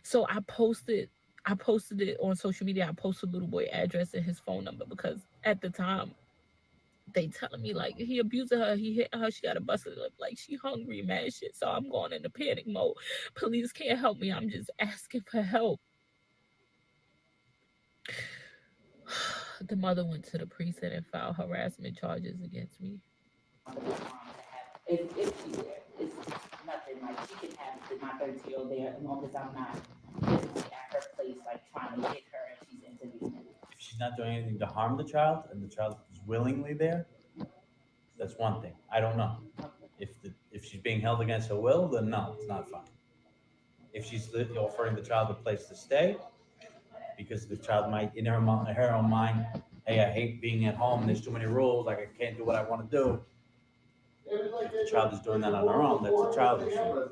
So I posted it on social media. I posted little boy address and his phone number because at the time they telling me like he abused her, he hit her, she got a busted lip, like she hungry, mad shit. So I'm going into panic mode. Police can't help me. I'm just asking for help. The mother went to the precinct and filed harassment charges against me.
If she's there, it's nothing. Like she can have my 13-year-old there as long as I'm not physically at her place, like trying to hit her and she's intervening.
If she's not doing anything to harm the child and the child is willingly there, that's one thing. I don't know. If she's being held against her will, then no, it's not fine. If she's offering the child a place to stay, because the child might, in her own mind, hey, I hate being at home. There's too many rules. Like I can't do what I want to do. If the child is doing that on her own, that's a child issue.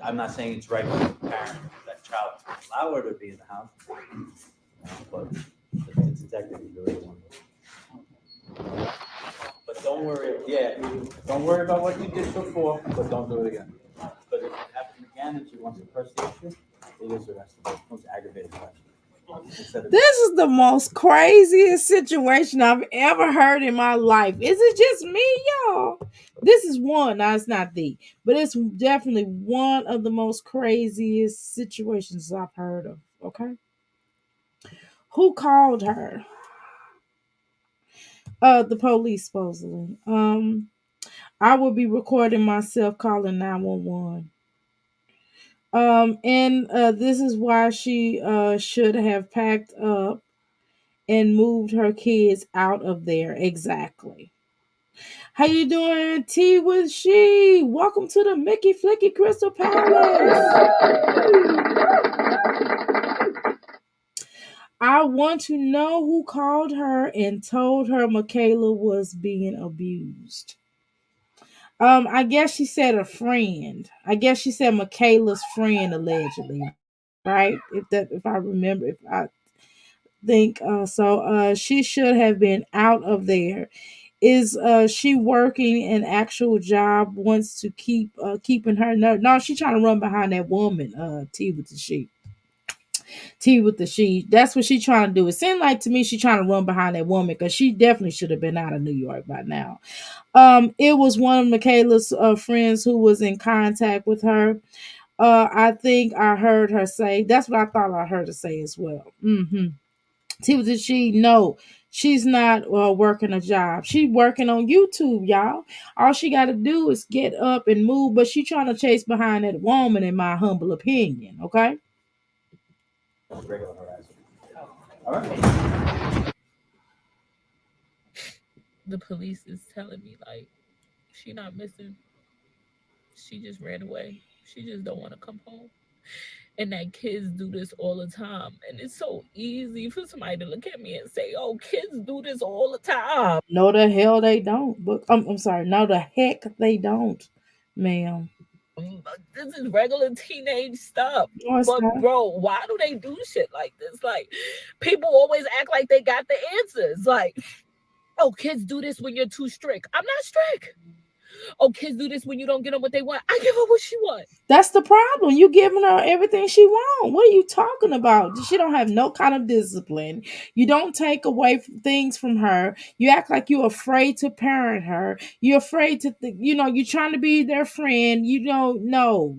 I'm not saying it's right for the parent that child to allow her to be in the house, but the detective is really one. But don't worry, yeah, don't worry about what you did before, but don't do it again. But if it happens again and she wants to press the issue, it is arrestable. It's aggravated question.
This is the most craziest situation I've ever heard in my life. Is it just me, y'all? This is one. Now it's not the, but it's definitely one of the most craziest situations I've heard of. Okay, who called her? The police supposedly. I will be recording myself calling 911. And this is why she should have packed up and moved her kids out of there. Exactly. How you doing, T with she? Welcome to the Mickey Flicky Crystal Palace. I want to know who called her and told her Michaela was being abused. I guess she said a friend. I guess she said Michaela's friend allegedly, right? If I remember, if I think so, she should have been out of there. Is she working an actual job? Wants to keeping her no, she trying to run behind that woman. T with the sheep. Tea with the she. That's what she trying to do. It seemed like to me she trying to run behind that woman because she definitely should have been out of New York by now. It was one of Michaela's friends who was in contact with her. I think I heard her say. That's what I thought I heard her say as well. Mm-hmm. Tea with the she. No, she's not working a job. She's working on YouTube, y'all. All she got to do is get up and move. But she trying to chase behind that woman, in my humble opinion. Okay.
Regular harassment. All right.
The police is telling me like she not missing. She just ran away. She just don't want to come home. And that kids do this all the time. And it's so easy for somebody to look at me and say, oh, kids do this all the time.
No, the hell they don't. But I'm sorry. No, the heck they don't, ma'am.
This is regular teenage stuff.
What's
But
that?
bro, why do they do shit like this? Like, people always act like they got the answers. Like, oh, kids do this when you're too strict. I'm not strict. Oh, kids do this when you don't get them what they want. I give her what she want.
That's the problem. You giving her everything she want. What are you talking about? She don't have no kind of discipline. You don't take away things from her. You act like you're afraid to parent her. You're afraid to, you're trying to be their friend. You don't know.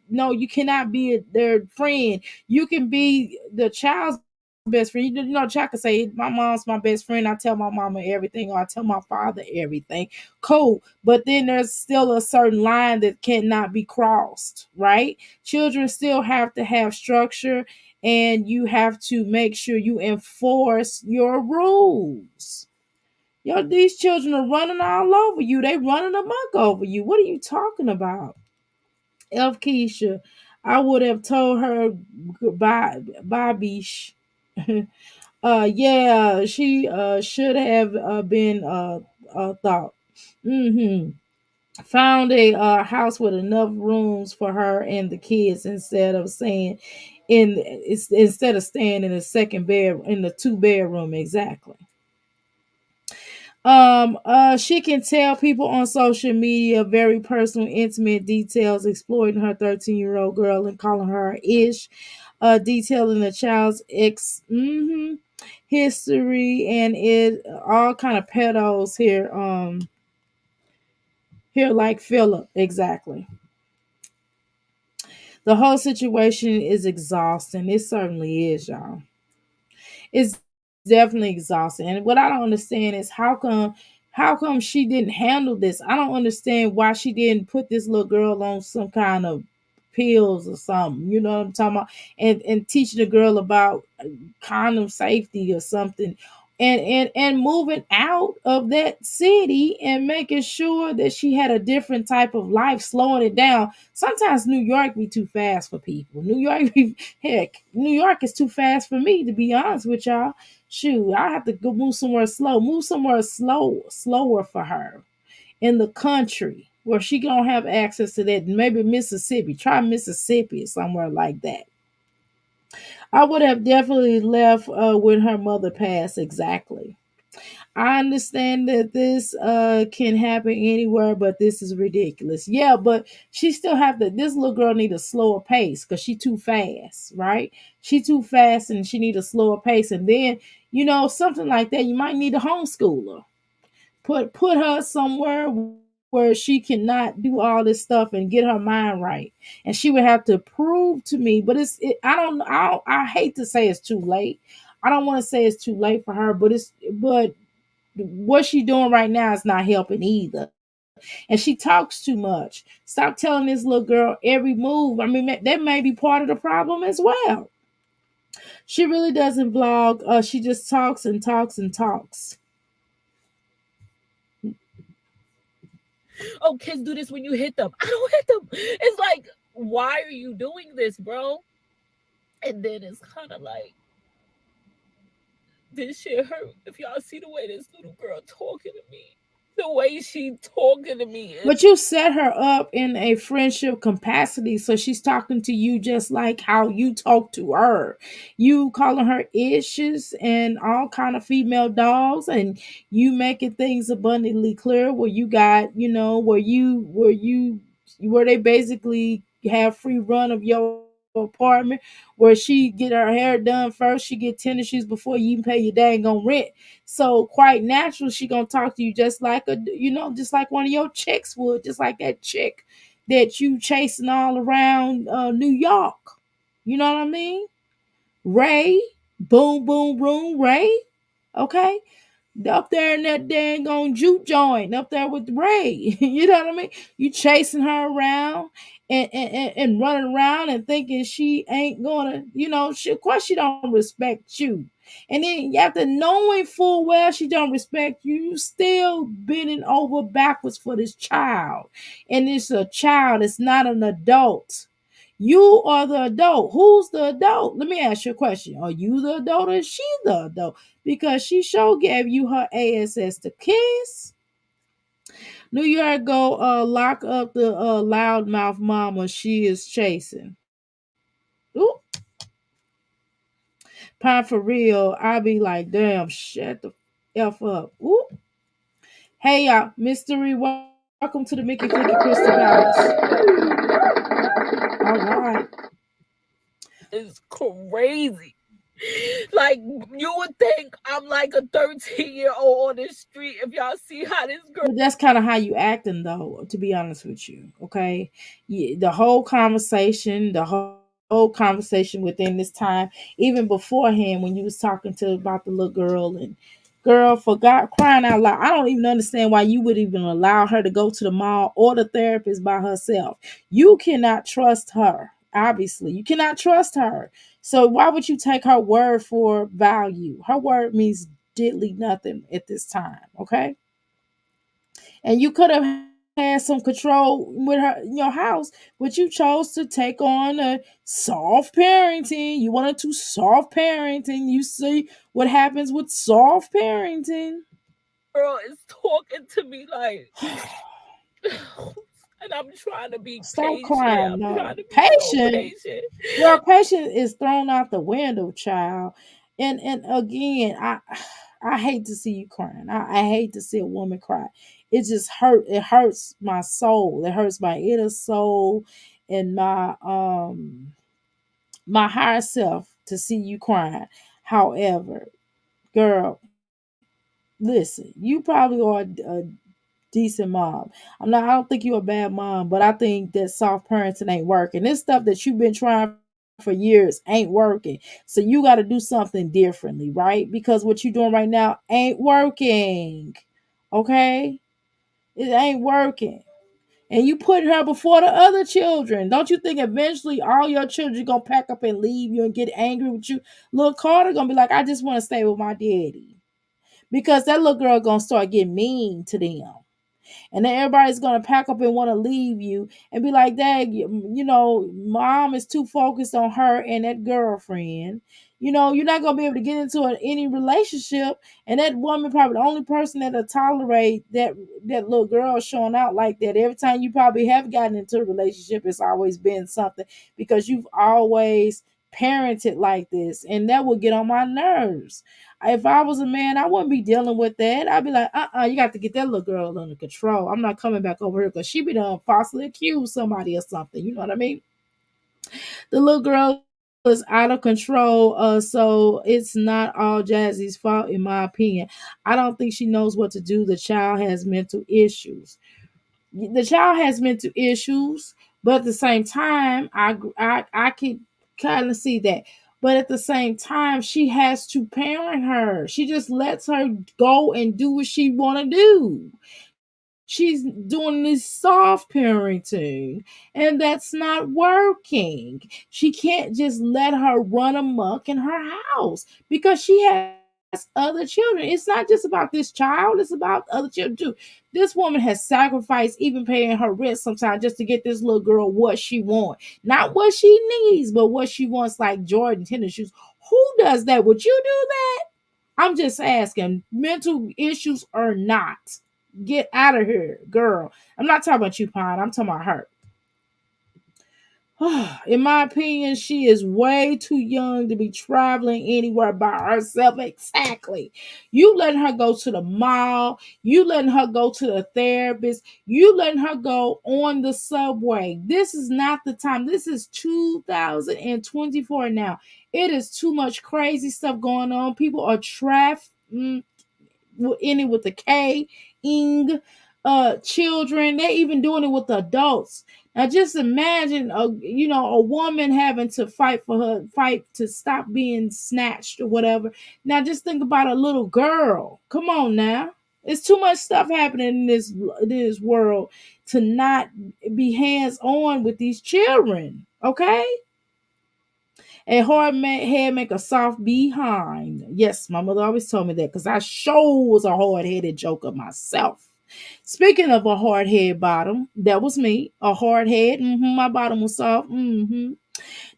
No, you cannot be their friend. You can be the child's best friend. Child can say, my mom's my best friend. I tell my mama everything, or I tell my father everything. Cool. But then there's still a certain line that cannot be crossed, right? Children still have to have structure, and you have to make sure you enforce your rules. These children are running all over you. They running amok over you. What are you talking about? Elf Keisha, I would have told her goodbye, Bobby. Yeah, she should have been thought. Mm-hmm. Found a house with enough rooms for her and the kids, instead of staying in the second bed in the two bedroom. Exactly. She can tell people on social media very personal, intimate details, exploiting her 13-year-old girl and calling her ish, detailing the child's history, and it all kind of pedos here. Here like Philip, exactly. The whole situation is exhausting. It certainly is, y'all. It's definitely exhausting. And what I don't understand is how come she didn't handle this? I don't understand why she didn't put this little girl on some kind of pills or something. You know what I'm talking about? And teach the girl about condom safety or something. And moving out of that city and making sure that she had a different type of life, slowing it down. Sometimes New York be too fast for people. Heck, New York is too fast for me, to be honest with y'all. Shoot, I have to go move somewhere slow. Move somewhere slower for her in the country where she gonna have access to that. Maybe Mississippi. Try Mississippi or somewhere like that. I would have definitely left when her mother passed. Exactly. I understand that this can happen anywhere, but this is ridiculous. Yeah, but she still have to. This little girl need a slower pace because she too fast, right? She too fast, and she need a slower pace. And then something like that, you might need a homeschooler. Put her somewhere where she cannot do all this stuff and get her mind right, and she would have to prove to me. But I hate to say it's too late. I don't want to say it's too late for her, but what she doing right now is not helping either. And she talks too much. Stop telling this little girl every move. I mean, that may be part of the problem as well. She really doesn't vlog. She just talks and talks and talks.
Oh, kids do this when you hit them. I don't hit them. It's like, why are you doing this, bro? And then it's kind of like, this shit hurt. If y'all see the way this little girl talking to me, the way she talking to me is.
But you set her up in a friendship capacity, so she's talking to you just like how you talk to her. You calling her issues and all kind of female dogs, and you making things abundantly clear where you got, where they basically have free run of your apartment, where she get her hair done first, she get tennis shoes before you even pay your dang on rent. So quite natural, she gonna talk to you just like just like one of your chicks would, just like that chick that you chasing all around New York. You know what I mean? Ray, boom, boom, boom, Ray. Okay, up there in that dang on juke joint, up there with Ray. You know what I mean? You chasing her around and running around and thinking she ain't gonna, of course she don't respect you. And then after knowing full well she don't respect you, you still bending over backwards for this child. And it's a child, it's not an adult. You are the adult. Who's the adult? Let me ask you a question. Are you the adult or is she the adult? Because she sure gave you her ASS to kiss. New York go lock up the loudmouth mama she is chasing. Ooh, pine for real. I be like, damn, shut the f up. Ooh. Hey y'all, mystery. Welcome to the Mickey Flicky Crystal Palace. All right.
It's crazy. Like you would think I'm like a 13-year-old on the street if y'all see how this girl.
But that's kind of how you acting, though. To be honest with you, okay. The whole conversation, the whole conversation within this time, even beforehand, when you was talking to about the little girl and girl, for God crying out loud, I don't even understand why you would even allow her to go to the mall or the therapist by herself. You cannot trust her. Obviously, you cannot trust her. So why would you take her word for value? Her word means diddly nothing at this time, okay? And you could have had some control with her in your house, but you chose to take on a soft parenting. You wanted to soft parent, and you see what happens with soft parenting.
Girl is talking to me like, and I'm trying to be
Stop
patient.
crying,
I'm
no.
trying to be so
Patient.
patient.
Your patience is thrown out the window, child. And again, I hate to see you crying. I hate to see a woman cry. It just it hurts my soul. It hurts my inner soul and my higher self to see you crying. However, girl, listen, you probably are a decent mom. I don't think you're a bad mom, but I think that soft parenting ain't working. This stuff that you've been trying for years ain't working. So you got to do something differently, right? Because what you're doing right now ain't working. Okay? It ain't working. And you put her before the other children. Don't you think eventually all your children gonna pack up and leave you and get angry with you? Little Carter gonna be like, I just want to stay with my daddy. Because that little girl gonna start getting mean to them, and then everybody's gonna pack up and want to leave you and be like, "Dad, mom is too focused on her and that girlfriend." You're not gonna be able to get into any relationship, and that woman probably the only person that'll tolerate that little girl showing out like that. Every time you probably have gotten into a relationship, it's always been something because you've always parented like this, and that would get on my nerves. If I was a man, I wouldn't be dealing with that. I'd be like, you got to get that little girl under control. I'm not coming back over here because she be done falsely accused somebody or something. You know what I mean? The little girl is out of control. So it's not all Jazzy's fault, in my opinion. I don't think she knows what to do. The child has mental issues. The child has mental issues, but at the same time, I can kind of see that. But at the same time, she has to parent her. She just lets her go and do what she want to do. She's doing this soft parenting, and that's not working. She can't just let her run amok in her house because she has other children. It's not just about this child, it's about other children too. This woman has sacrificed even paying her rent sometimes just to get this little girl what she wants. Not what she needs, but what she wants, like Jordan tennis shoes. Who does that? Would you do that? I'm just asking, mental issues or not. Get out of here, girl. I'm not talking about you, Pine. I'm talking about her. In my opinion, she is way too young to be traveling anywhere by herself. Exactly. You letting her go to the mall. You letting her go to the therapist. You letting her go on the subway. This is not the time. This is 2024 now. It is too much crazy stuff going on. People are in it with the K, ing, children. They're even doing it with the adults. Now, just imagine a woman having to fight to stop being snatched or whatever. Now, just think about a little girl. Come on now. It's too much stuff happening in this world to not be hands on with these children. Okay. A head make a soft behind. Yes, my mother always told me that because I sure was a hard headed joker myself. Speaking of a hard head bottom, that was me. A hard head. My bottom was soft.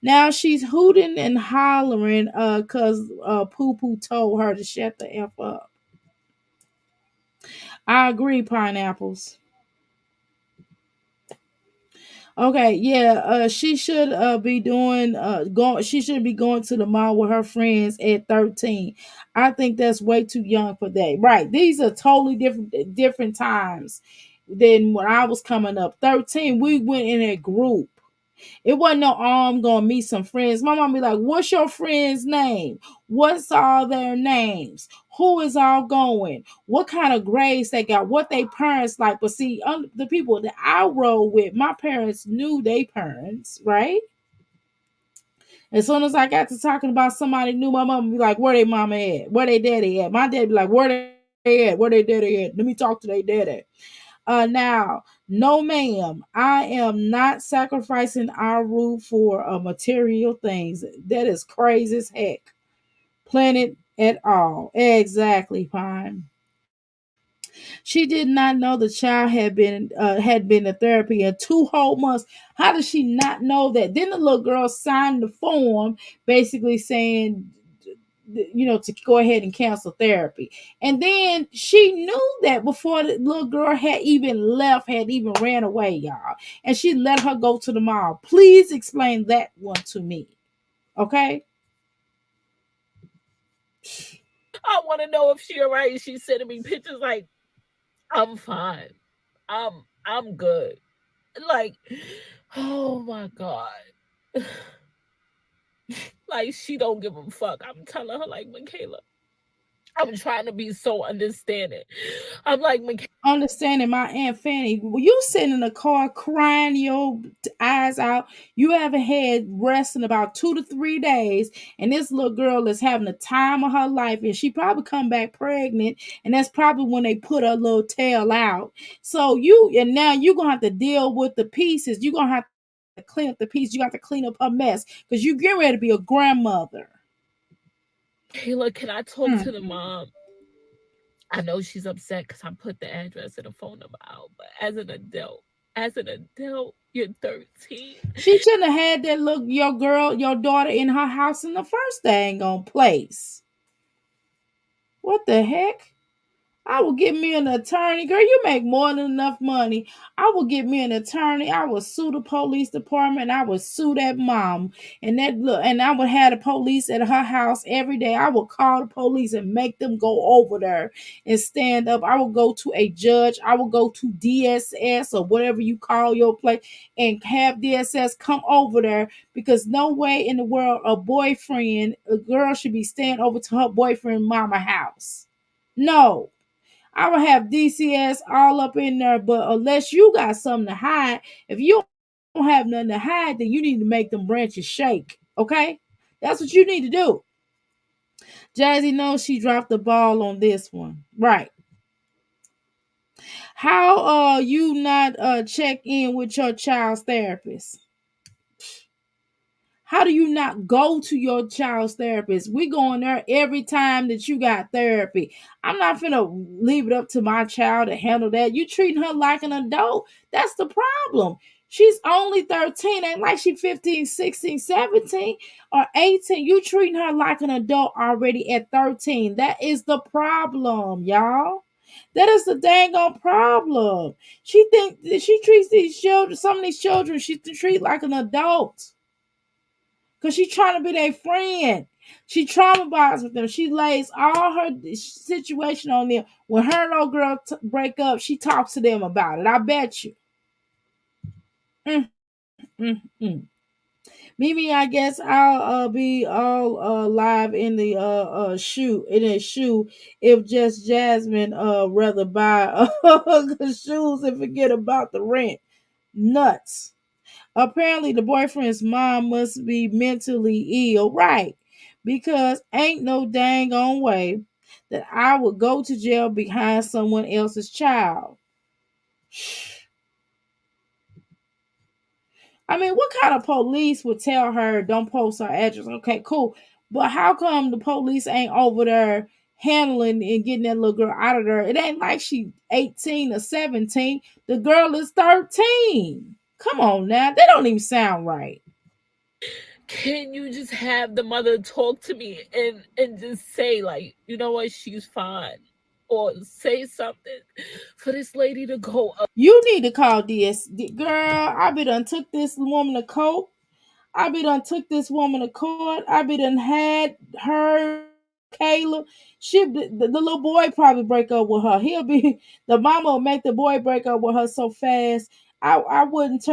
Now she's hooting and hollering cause Poo Poo told her to shut the F up. I agree, pineapples. Okay, yeah, she should be doing going she should be going to the mall with her friends at 13. I think that's way too young for that. Right. These are totally different times than when I was coming up. 13, we went in a group. It wasn't no, oh, I'm gonna meet some friends. My mom be like, what's your friend's name? What's all their names? Who is all going? What kind of grades they got? What they parents like? But see, the people that I roll with, my parents knew they parents, right? As soon as I got to talking about somebody new, my mom be like, where they mama at? Where they daddy at? My dad be like, where they at? Where they daddy at? Let me talk to their daddy. Now, no, ma'am, I am not sacrificing our roof for material things. That is crazy as heck. Planet at all. Exactly, Pine. She did not know the child had been in therapy in 2 whole months. How does she not know that? Then the little girl signed the form, basically saying, to go ahead and cancel therapy. And then she knew that before the little girl had even left, had even ran away, y'all. And she let her go to the mall. Please explain that one to me. Okay?
I want to know if she alright. She's sending me pictures like, I'm fine. I'm good. Like, oh my god. Like she don't give a fuck. I'm telling her like, Michaela, I'm trying to be so understanding. I'm like, Michaela,
Understanding my Aunt Fanny, you sitting in the car crying your eyes out. You haven't had rest in about 2 to 3 days, and this little girl is having the time of her life, and she probably come back pregnant, and that's probably when they put her little tail out. So and now you're gonna have to deal with the pieces. You're gonna have to clean up the piece. You got to clean up her mess because you get ready to be a grandmother.
can I talk to the
Mm.
mom? I know she's upset because I put the address and the phone number out, but as an adult, you're 13.
She shouldn't have had that look your daughter in her house in the first dang on place. What the heck? I will get me an attorney. Girl, you make more than enough money. I will get me an attorney. I will sue the police department. I will sue that mom. And I would have the police at her house every day. I will call the police and make them go over there and stand up. I will go to a judge. I will go to DSS or whatever you call your place and have DSS come over there because no way in the world a girl should be staying over to her boyfriend mama house. No. I would have DCS all up in there, but unless you got something to hide, if you don't have nothing to hide, then you need to make them branches shake. Okay? That's what you need to do. Jazzy knows she dropped the ball on this one. Right. How you not check in with your child's therapist? How do you not go to your child's therapist? We going there every time that you got therapy. I'm not finna leave it up to my child to handle that. You treating her like an adult. That's the problem. She's only 13. Ain't like she 15, 16, 17, or 18. You treating her like an adult already at 13. That is the problem, y'all. That is the dang on problem. She treats these children, some of these children, she treat like an adult. Cause she trying to be their friend. She traumatized with them. She lays all her situation on them. When her and old girl break up, she talks to them about it. I bet you. Mm, mm, mm. Mimi, I guess I'll be all live in the shoe if just Jasmine rather buy shoes and forget about the rent. Nuts. Apparently, the boyfriend's mom must be mentally ill, right? Because ain't no dang on way that I would go to jail behind someone else's child. I mean, what kind of police would tell her don't post her address? Okay, cool. But how come the police ain't over there handling and getting that little girl out of there? It ain't like she 18 or 17. The girl is 13. Come on now. That don't even sound right.
can you just have the mother talk to me and just say like, you know what, she's fine. or say something for this lady to go up
You need to call Girl, I be done took this woman to court. I be done took this woman to court. I be done had her, Kayla. The little boy probably break up with her. He'll be the mama will make the boy break up with her so fast. I wouldn't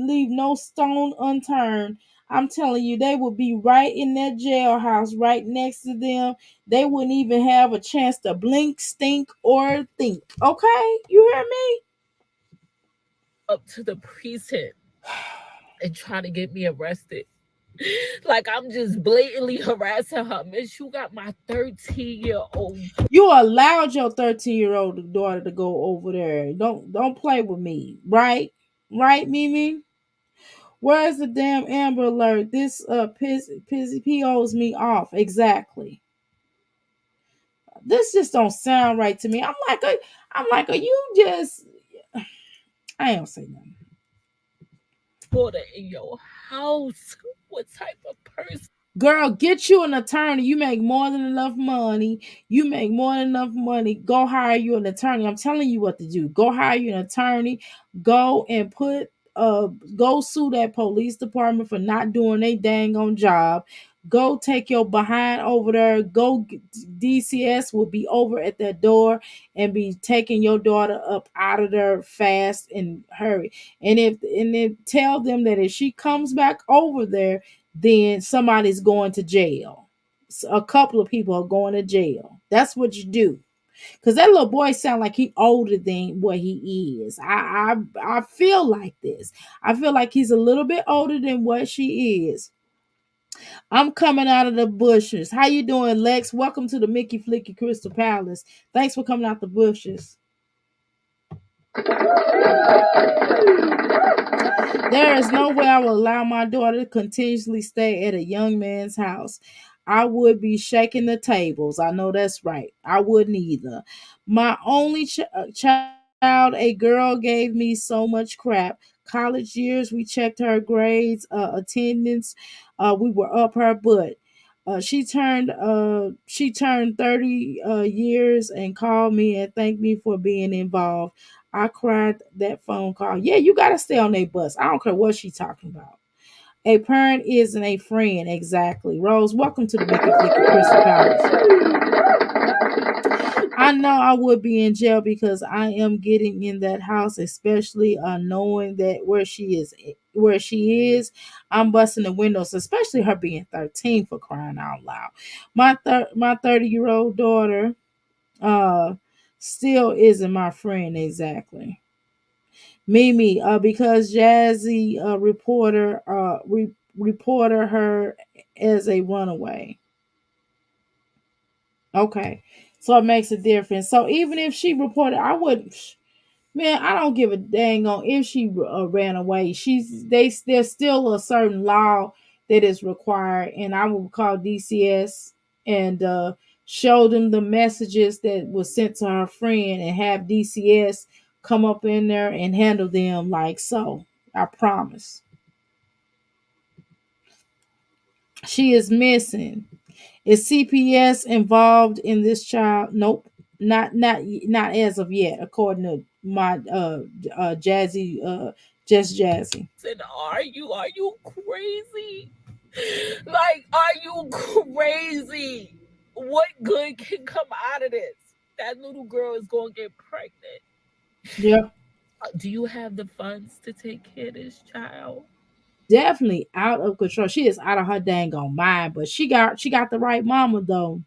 leave no stone unturned. I'm telling you, they would be right in that jailhouse right next to them. They wouldn't even have a chance to blink, stink, or think. Okay? You hear me?
to the precinct and try to get me arrested. Like I'm just blatantly harassing her. Miss, you got my 13-year-old
You allowed your 13-year-old daughter to go over there. Don't play with me, right? Right, Mimi? Where's the damn Amber Alert? This POs me off. Exactly. This just don't sound right to me. Are you just I ain't gonna say nothing.
daughter in your house. What type of person?
Girl, get you an attorney. You make more than enough money. You make more than enough money. Go hire you an attorney. I'm telling you what to do. Go hire you an attorney. Go and put go sue that police department for not doing their dang on job. Go take your behind over there. DCS will be over at that door and be taking your daughter up out of there fast and hurry. And if tell them that if she comes back over there, then somebody's going to jail. So a couple of people are going to jail. That's what you do. Cause that little boy sound like he older than what he is. I feel like this. I feel like he's a little bit older than what she is. I'm coming out of the bushes. How you doing, Lex? Welcome to the Mickey Flicky Crystal Palace. Thanks for coming out the bushes. There is no way I will allow my daughter to continuously stay at a young man's house. I would be shaking the tables. I know that's right. I wouldn't either. My only child, a girl, gave me so much crap. College years, we checked her grades, attendance. We were up her butt. She turned 30 years and called me and thanked me for being involved. I cried that phone call. Yeah, you gotta stay on their bus. I don't care what she's talking about. A parent isn't a friend, exactly. Rose, welcome to the Mickey Flicky Crystal Palace. I know I would be in jail because I am getting in that house, especially knowing that where she is, I'm busting the windows, especially her being 13 for crying out loud. My 30-year-old daughter uh still isn't my friend exactly. Mimi, because Jazzy reporter her as a runaway. Okay, so it makes a difference. So even if she reported, I wouldn't. Man, I don't give a dang on if she ran away. There's still a certain law that is required, and I will call DCS and show them the messages that was sent to her friend, and have DCS come up in there and handle them like so. I promise. She is missing. Is CPS involved in this child? Nope. Not as of yet, according to my Jazzy just Jazzy.
And are you crazy? Like, are you crazy? What good can come out of this? That little girl is gonna get pregnant.
Yeah,
Do you have the funds to take care of this child?
definitely out of control. She is out of her dang on mind, but she got the right mama though.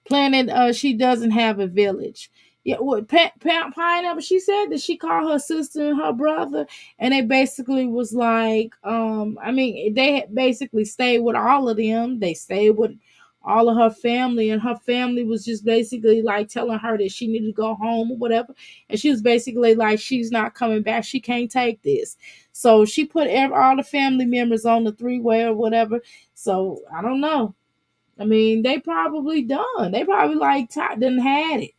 Planet, she doesn't have a village. Yeah, what Pineapple? She said that she called her sister and her brother, and they basically was like, I mean, they had basically stayed with all of them. They stayed with all of her family, and her family was just basically like telling her that she needed to go home or whatever. And she was basically like, she's not coming back. She can't take this. So she put all the family members on the three-way or whatever. So I don't know. I mean, they probably done. They probably like done had it.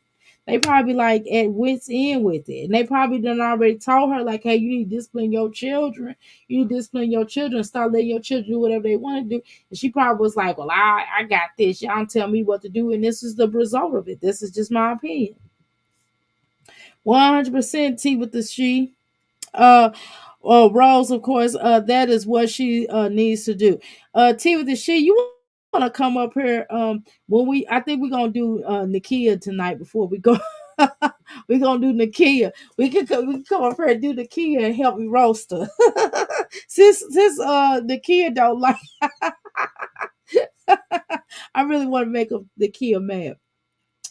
They probably like at wits end with it, and they probably done already told her like, "Hey, you need to discipline your children. You need to discipline your children. Stop letting your children do whatever they want to do." And she probably was like, "Well, I got this. Y'all tell me what to do, and this is the result of it. This is just my opinion." 100% T with the she. Uh, Rose, of course, that is what she needs to do. T with the she, you want to come up here when I think we're gonna do Nakia tonight before we go. We're gonna do Nakia. We can come up here and do Nakia and help me roast her. Since Nakia don't like I really want to make Nakia mad.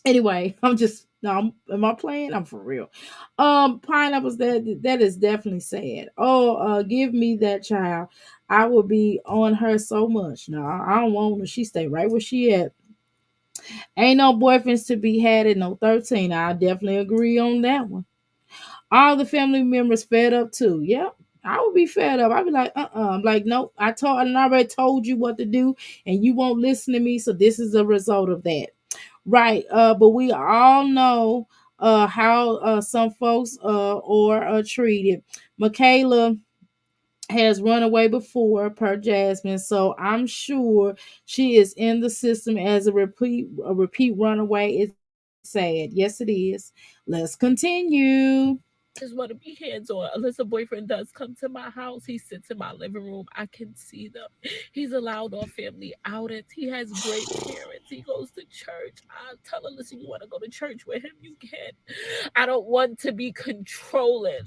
Anyway, I'm just no. Am I playing? I'm for real. Pineapples. That is definitely sad. Oh, give me that child. I will be on her so much. No, I don't want her. She stay right where she at. Ain't no boyfriends to be had at no 13. I definitely agree on that one. All the family members fed up too. Yep. I would be fed up. I'd be like, I'm like, nope. I already told you what to do, and you won't listen to me. So this is a result of that. Right. But we all know how some folks are treated. Michaela has run away before per Jasmine, so I'm sure she is in the system as a repeat runaway. It's sad. Yes, it is. Let's continue.
Just want to be hands on. Unless a boyfriend does come to my house, he sits in my living room. I can see them. He's allowed on family outings. He has great parents. He goes to church. I tell him, listen, you want to go to church with him? You can. I don't want to be controlling.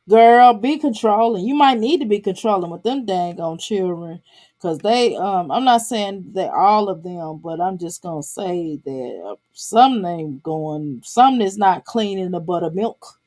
Girl, be controlling. You might need to be controlling with them dang on children. Cause they I'm not saying that all of them, but I'm just gonna say that some ain't going some is not clean in the buttermilk.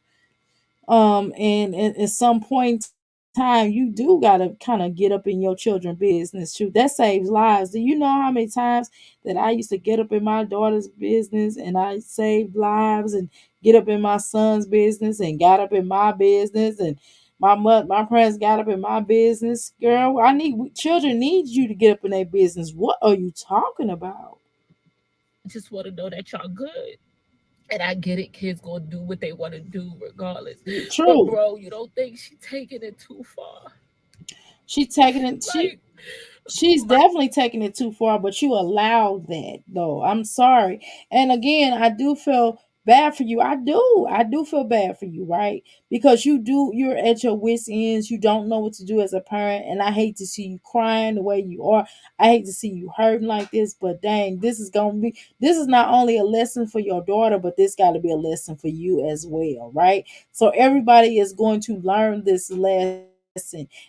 And at some point in time you do gotta kind of get up in your children's business too. That saves lives. Do you know how many times that I used to get up in my daughter's business and I saved lives, and get up in my son's business and got up in my business, and my parents got up in my business. Girl, children need you to get up in their business. What are you talking about?
just want to know that y'all good. And I get it, kids gonna do what they want to do regardless. But
True.
bro, you don't think she taking it too far?
She taking it.
Like
She's
my
definitely taking it too far, but you allowed that though. I'm sorry. And again, I do feel bad for you. I do feel bad for you, right? Because you're at your wits ends. You don't know what to do as a parent, and I hate to see you crying the way you are. I hate to see you hurting like this, but dang, this is not only a lesson for your daughter, but this got to be a lesson for you as well, right? So everybody is going to learn this lesson,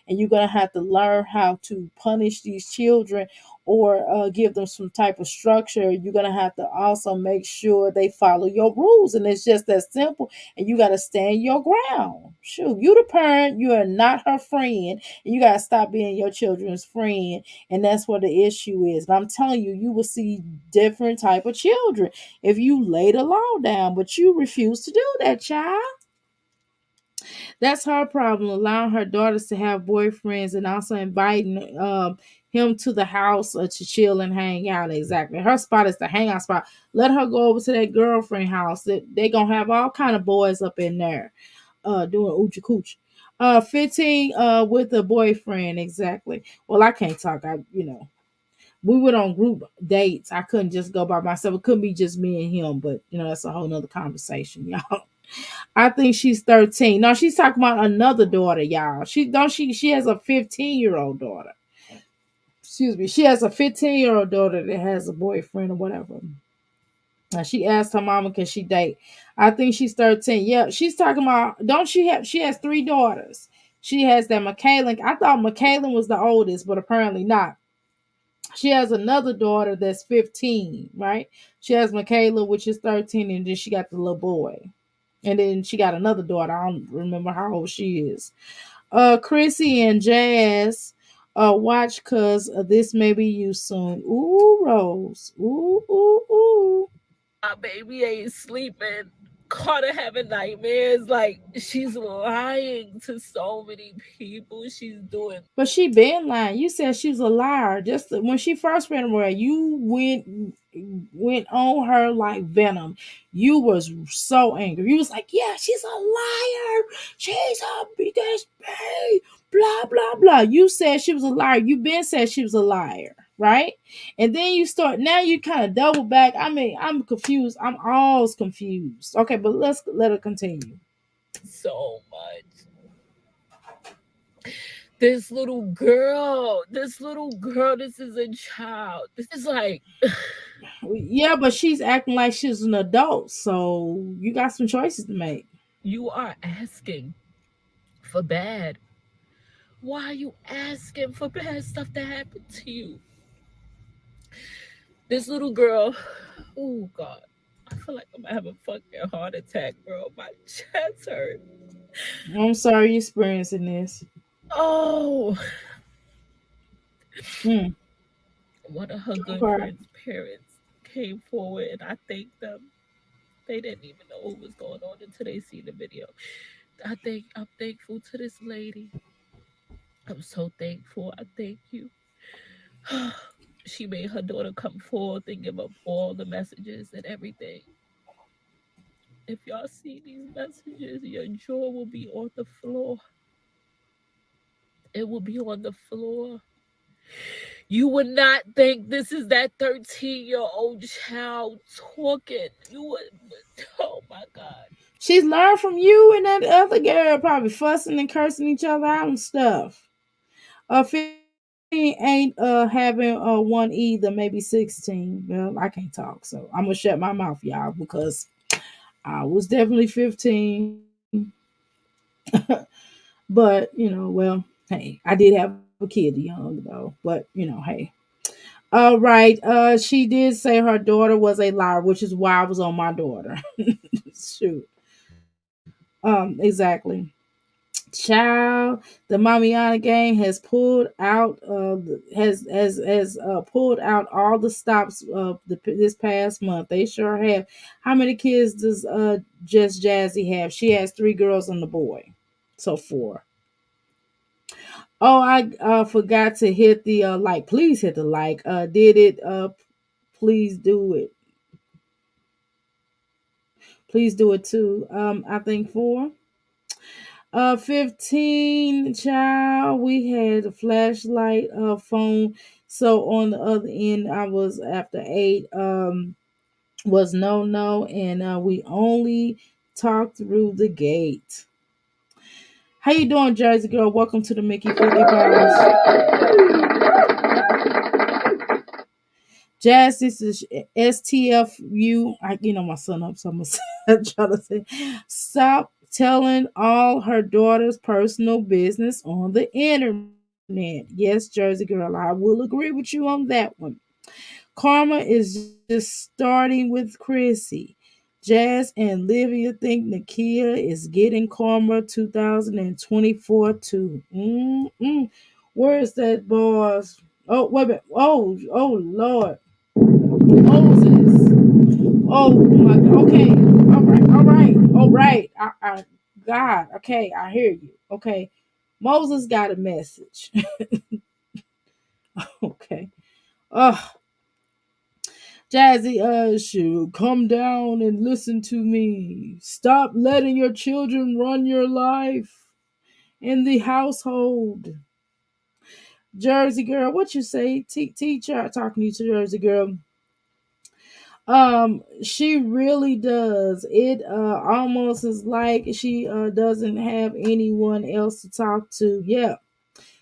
and you're going to have to learn how to punish these children, or give them some type of structure. You're going to have to also make sure they follow your rules, and it's just that simple. And you got to stand your ground. Shoot, you the parent, you are not her friend, and you got to stop being your children's friend. And that's what the issue is. And I'm telling you, you will see different type of children if you lay the law down, but you refuse to do that, child. That's her problem, allowing her daughters to have boyfriends and also inviting him to the house to chill and hang out. Exactly. Her spot is the hangout spot. Let her go over to that girlfriend house. They gonna have all kind of boys up in there doing oochie coochie. 15 with a boyfriend, exactly. Well, I can't talk. We went on group dates. I couldn't just go by myself. It couldn't be just me and him, but that's a whole nother conversation, y'all. I think she's 13. No, she's talking about another daughter, y'all. She has a 15-year-old daughter. Excuse me. She has a 15-year-old daughter that has a boyfriend or whatever. She asked her mama, can she date? I think she's 13. Yeah, she's talking about, don't she has three daughters. She has that Michaela. I thought Michaela was the oldest, but apparently not. She has another daughter that's 15, right? She has Michaela, which is 13, and then she got the little boy. And then she got another daughter. I don't remember how old she is. Chrissy and Jazz, watch cause this may be you soon. Ooh, Rose. Ooh, ooh, ooh.
baby ain't sleeping. caught her having nightmares. Like she's lying to so many people. She's doing
But she been lying. You said she was a liar. Just when she first ran away, you went on her like venom. You was so angry. You was like, "Yeah, she's a liar. She's a biggest babe." Blah blah blah. You said she was a liar. You been said she was a liar, right? And then you start. Now you kind of double back. I mean, I'm confused. I'm always confused. Okay, but let's let her continue.
so much. This little girl, this is a child. This is like
Yeah, but she's acting like she's an adult, so you got some choices to make.
you are asking for bad. Why are you asking for bad stuff to happen to you? This little girl, oh God, I feel like I'm gonna have a fucking heart attack, bro. My chest hurt.
I'm sorry you're experiencing this.
Oh,
Mm,
one of her good
okay.
friend's parents came forward, and I thanked them. They didn't even know what was going on until they seen the video. I'm thankful to this lady. I'm so thankful. I thank you. She made her daughter come forth and give up all the messages and everything. If y'all see these messages, your jaw will be on the floor. It will be on the floor. You would not think this is that 13-year-old child talking. You would, oh my God.
She's learned from you and that other girl probably fussing and cursing each other out and stuff. 15 ain't having one either, maybe 16. Well, I can't talk, so I'm gonna shut my mouth, y'all, because I was definitely 15. But well, hey, I did have a kid young though. But hey. All right. She did say her daughter was a liar, which is why I was on my daughter. Shoot. Exactly. Child, the Mamiana gang has pulled out has pulled out all the stops this past month. They sure have. How many kids does just Jazzy have? She has three girls and a boy, so four. Oh, I forgot to hit the like. Please hit the like. Did it? Please do it. Please do it too. I think four. 15 child. We had a flashlight phone. So on the other end, I was after eight. Was no, and we only talked through the gate. How you doing, Jersey girl? Welcome to the Mickey 50 Powers. Jazz, this is STFU. My son up, so I'm trying to say, stop telling all her daughter's personal business on the internet. Yes, Jersey girl, I will agree with you on that one. Karma is just starting with Chrissy. Jazz and Livia think Nakia is getting karma 2024 too. Where is that, boss? Oh, wait a minute. Oh, Lord. Moses. Oh my God. Okay. All right. God. Okay, I hear you. Okay. Moses got a message. Okay. Oh, Jazzy, shoot, come down and listen to me. Stop letting your children run your life in the household. Jersey girl, what you say? Teacher talking to you, Jersey girl. She really does. It almost is like she doesn't have anyone else to talk to. Yeah.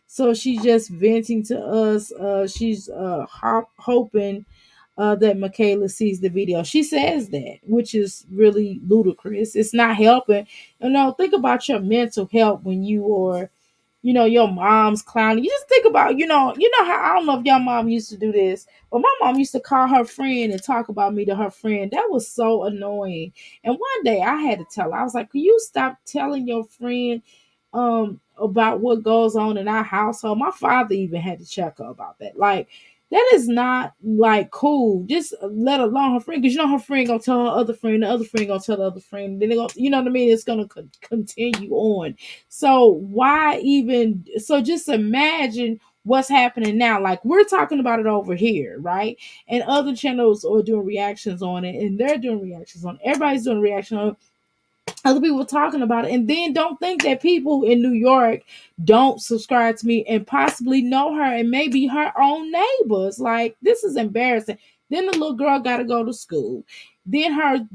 So she's just venting to us. She's hoping that Michaela sees the video. She says that, which is really ludicrous. It's not helping. Think about your mental health when you are, your mom's clowning. You just think about, how I don't know if your mom used to do this, but my mom used to call her friend and talk about me to her friend. That was so annoying. And one day I had to tell her, I was like, "Can you stop telling your friend about what goes on in our household?" My father even had to check her about that. Like, That is not like cool. Just let alone her friend, because you know her friend gonna tell her other friend, the other friend gonna tell the other friend. Then they go, you know what I mean? It's gonna continue on. So why even? So just imagine what's happening now. Like we're talking about it over here, right? And other channels are doing reactions on it, and they're doing reactions on it. Everybody's doing reaction on it, other people talking about it, and then don't think that people in New York don't subscribe to me and possibly know her and maybe her own neighbors. Like this is embarrassing. Then the little girl got to go to school. Then her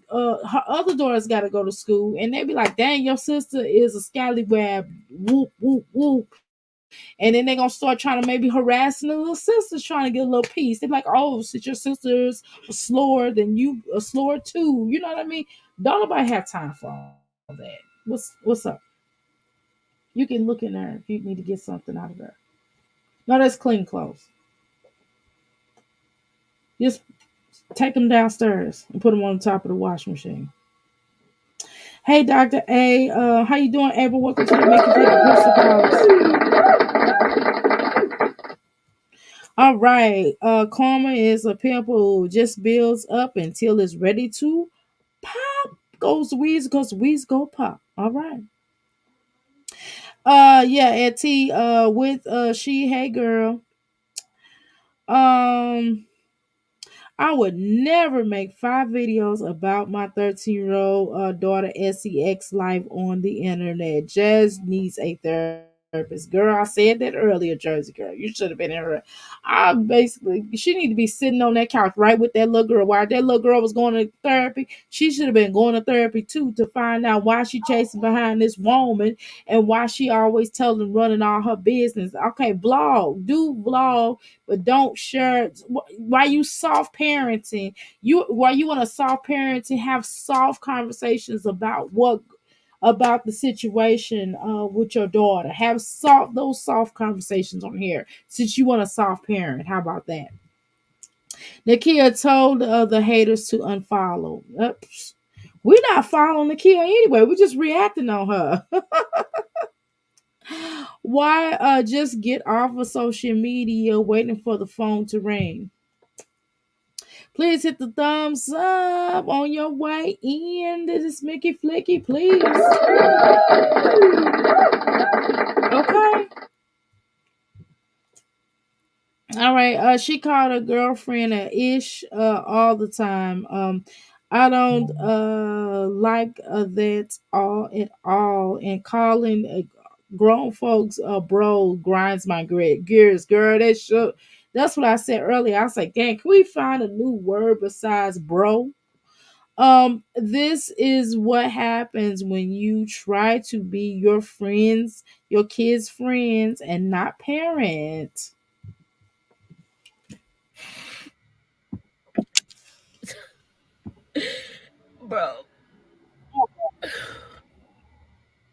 other daughters got to go to school, and they be like, "Dang, your sister is a scallywag." Whoop whoop whoop. And then they're gonna start trying to maybe harassing the little sisters trying to get a little piece. They're like, "Oh, since your sister's a slower, then you a slower too." You know what I mean? Don't nobody have time for all that. What's up? You can look in there if you need to get something out of there. No, that's clean clothes. Just take them downstairs and put them on the top of the washing machine. Hey, Dr. A, how you doing, Abel? Welcome to the Make It Take House. All right. Karma is a pimple who just builds up until it's ready to pop. Goes Weez, goes Weez, go pop. All right. Yeah, at T with she, hey girl. Um I would never make 5 videos about my 13-year-old daughter SEX life on the internet. Jazz needs a therapist. Girl, I said that earlier, Jersey girl. You should have been in her. She need to be sitting on that couch right with that little girl. While that little girl was going to therapy, she should have been going to therapy too to find out why she chasing behind this woman and why she always telling running all her business. Okay, do vlog, but don't share. Why you soft parenting? Why you want to soft parenting? Have soft conversations about the situation with your daughter. Have those soft conversations on here since you want a soft parent. How about that? Nakia told the haters to unfollow. Oops. We're not following Nakia anyway. We're just reacting on her. Why just get off of social media waiting for the phone to ring? Please hit the thumbs up on your way in to this Mickey Flicky, please. Okay. All right. She called her girlfriend a ish all the time. I don't like that all at all. And calling grown folks bro grinds my gears, girl. That's what I said earlier. I was like, dang, can we find a new word besides bro? This is what happens when you try to be your kids' friends and not parents.
Bro,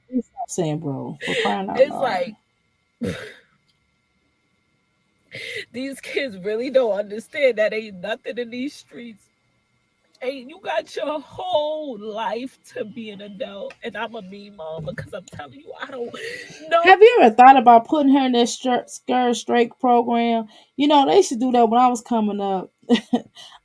Please stop saying bro for crying out
it's
loud.
like these kids really don't understand that ain't nothing in these streets. Hey, you got your whole life to be an adult, and I'm a mean mom because I'm telling you, I don't know.
Have you ever thought about putting her in that skirt straight program? You know, they should do that when I was coming up.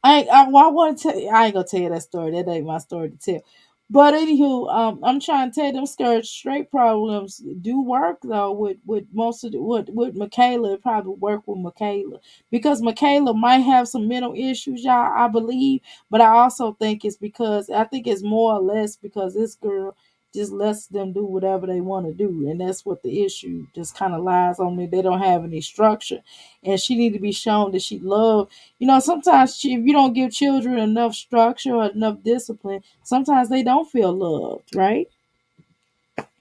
I want to tell you, I ain't gonna tell you that story. That ain't my story to tell. But anywho, I'm trying to tell them skirt straight programs do work though with most of the with Michaela. It probably work with Michaela because Michaela might have some mental issues, y'all. I believe, but I also think it's because I think it's more or less because this girl just lets them do whatever they want to do, and that's what the issue just kind of lies on. They don't have any structure, and she need to be shown that she love. You know, sometimes if you don't give children enough structure or enough discipline, sometimes they don't feel loved, right?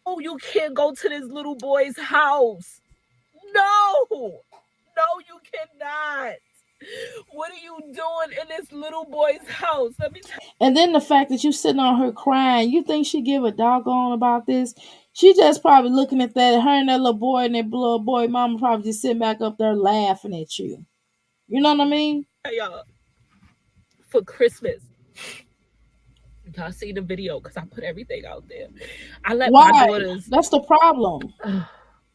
Oh, you can't go to this little boy's house. No, no, you cannot. What are you doing in this little boy's house? Let me tell
And then the fact that you sitting on her crying, you think she give a doggone about this? She just probably looking at that, her and that little boy and that little boy mama probably just sitting back up there laughing at you. You know what I mean?
y'all, for Christmas, y'all see the video because I put everything out there. I let my
Why?
daughters.
That's the problem.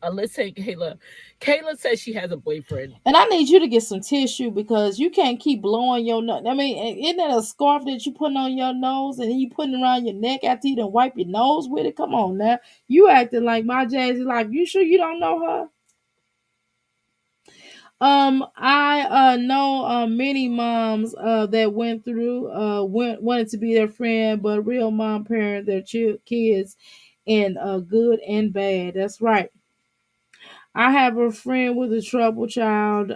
Alyssa and Kayla. Kayla says she has a boyfriend.
And I need you to get some tissue because you can't keep blowing your nose. I mean, isn't that a scarf that you putting on your nose and then you putting it around your neck after you done wipe your nose with it? Come on now. You acting like my Jazzy life. You sure you don't know her? I know many moms that went through wanted to be their friend, but real mom parent their kids in good and bad. That's right. I have a friend with a troubled child,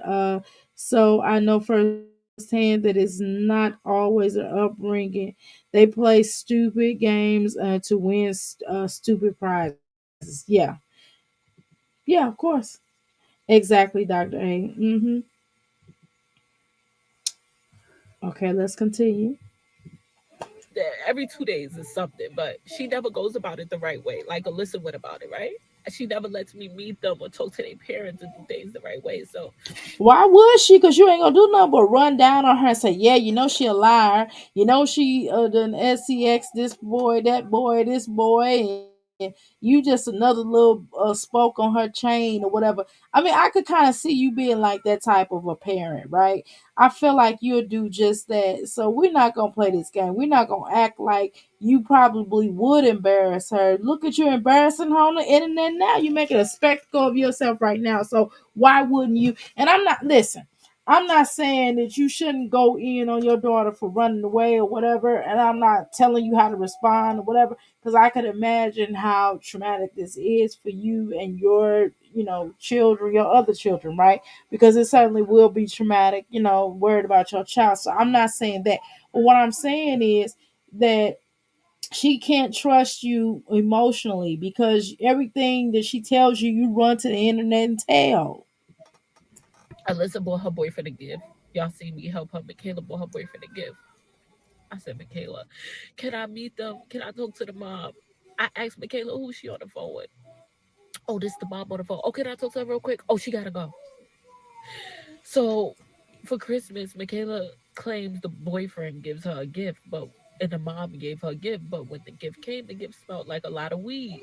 so I know firsthand that it's not always an upbringing. They play stupid games to win stupid prizes. Yeah, yeah, of course. Exactly, Dr. A. Okay, let's continue.
Every 2 days is something, but she never goes about it the right way. Like Alyssa went about it, right? She never lets me meet them or talk to their parents and do things the right way. So
Why would she? Because you ain't gonna do nothing but run down on her and say, "Yeah, you know she a liar. You know she done SCX this boy, and you just another little spoke on her chain or whatever." I mean, I could kind of see you being like that type of a parent, right? I feel like you'll do just that. So we're not gonna play this game. We're not gonna act like you probably would embarrass her. Look at you embarrassing her on the internet now. You're making a spectacle of yourself right now. So why wouldn't you? And I'm not, listen, I'm not saying that you shouldn't go in on your daughter for running away or whatever. And I'm not telling you how to respond or whatever, because I could imagine how traumatic this is for you and your, children, your other children, right? Because it certainly will be traumatic, worried about your child. So I'm not saying that. But what I'm saying is that she can't trust you emotionally because everything that she tells you, you run to the internet and tell.
Alyssa bought her boyfriend a gift. Y'all see me help her. Michaela bought her boyfriend a gift. I said, Michaela, can I meet them? Can I talk to the mom? I asked Michaela who she on the phone with. Oh, this is the mom on the phone. Oh, can I talk to her real quick? Oh, she gotta go. So for Christmas, Michaela claims the boyfriend gives her a gift, but and the mom gave her a gift, but when the gift came, the gift smelled like a lot of weed.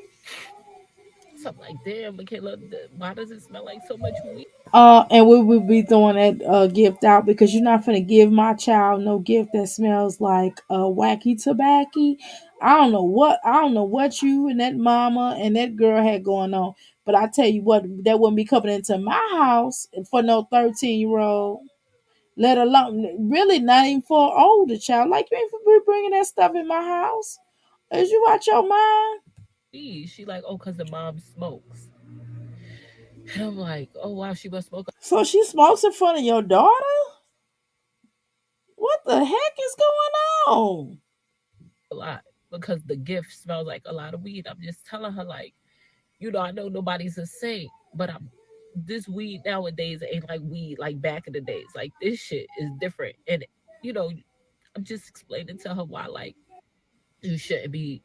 So I'm like, damn, Michaela, why does it smell like so much weed?
And we would be throwing that gift out because you're not gonna give my child no gift that smells like wacky tobacco. I don't know what you and that mama and that girl had going on, but I tell you what, that wouldn't be coming into my house for no 13-year-old. Let alone really not even for an older child. Like you ain't for be bringing that stuff in my house. Is you out your mind?
She like, oh, cause the mom smokes, and I'm like, oh wow, she must smoke
So she smokes in front of your daughter? What the heck is going on?
a lot because the gift smells like a lot of weed. I'm just telling her like, I know nobody's a saint, but I'm this weed nowadays ain't like weed like back in the days. Like this shit is different, and you know, I'm just explaining to her why like you shouldn't be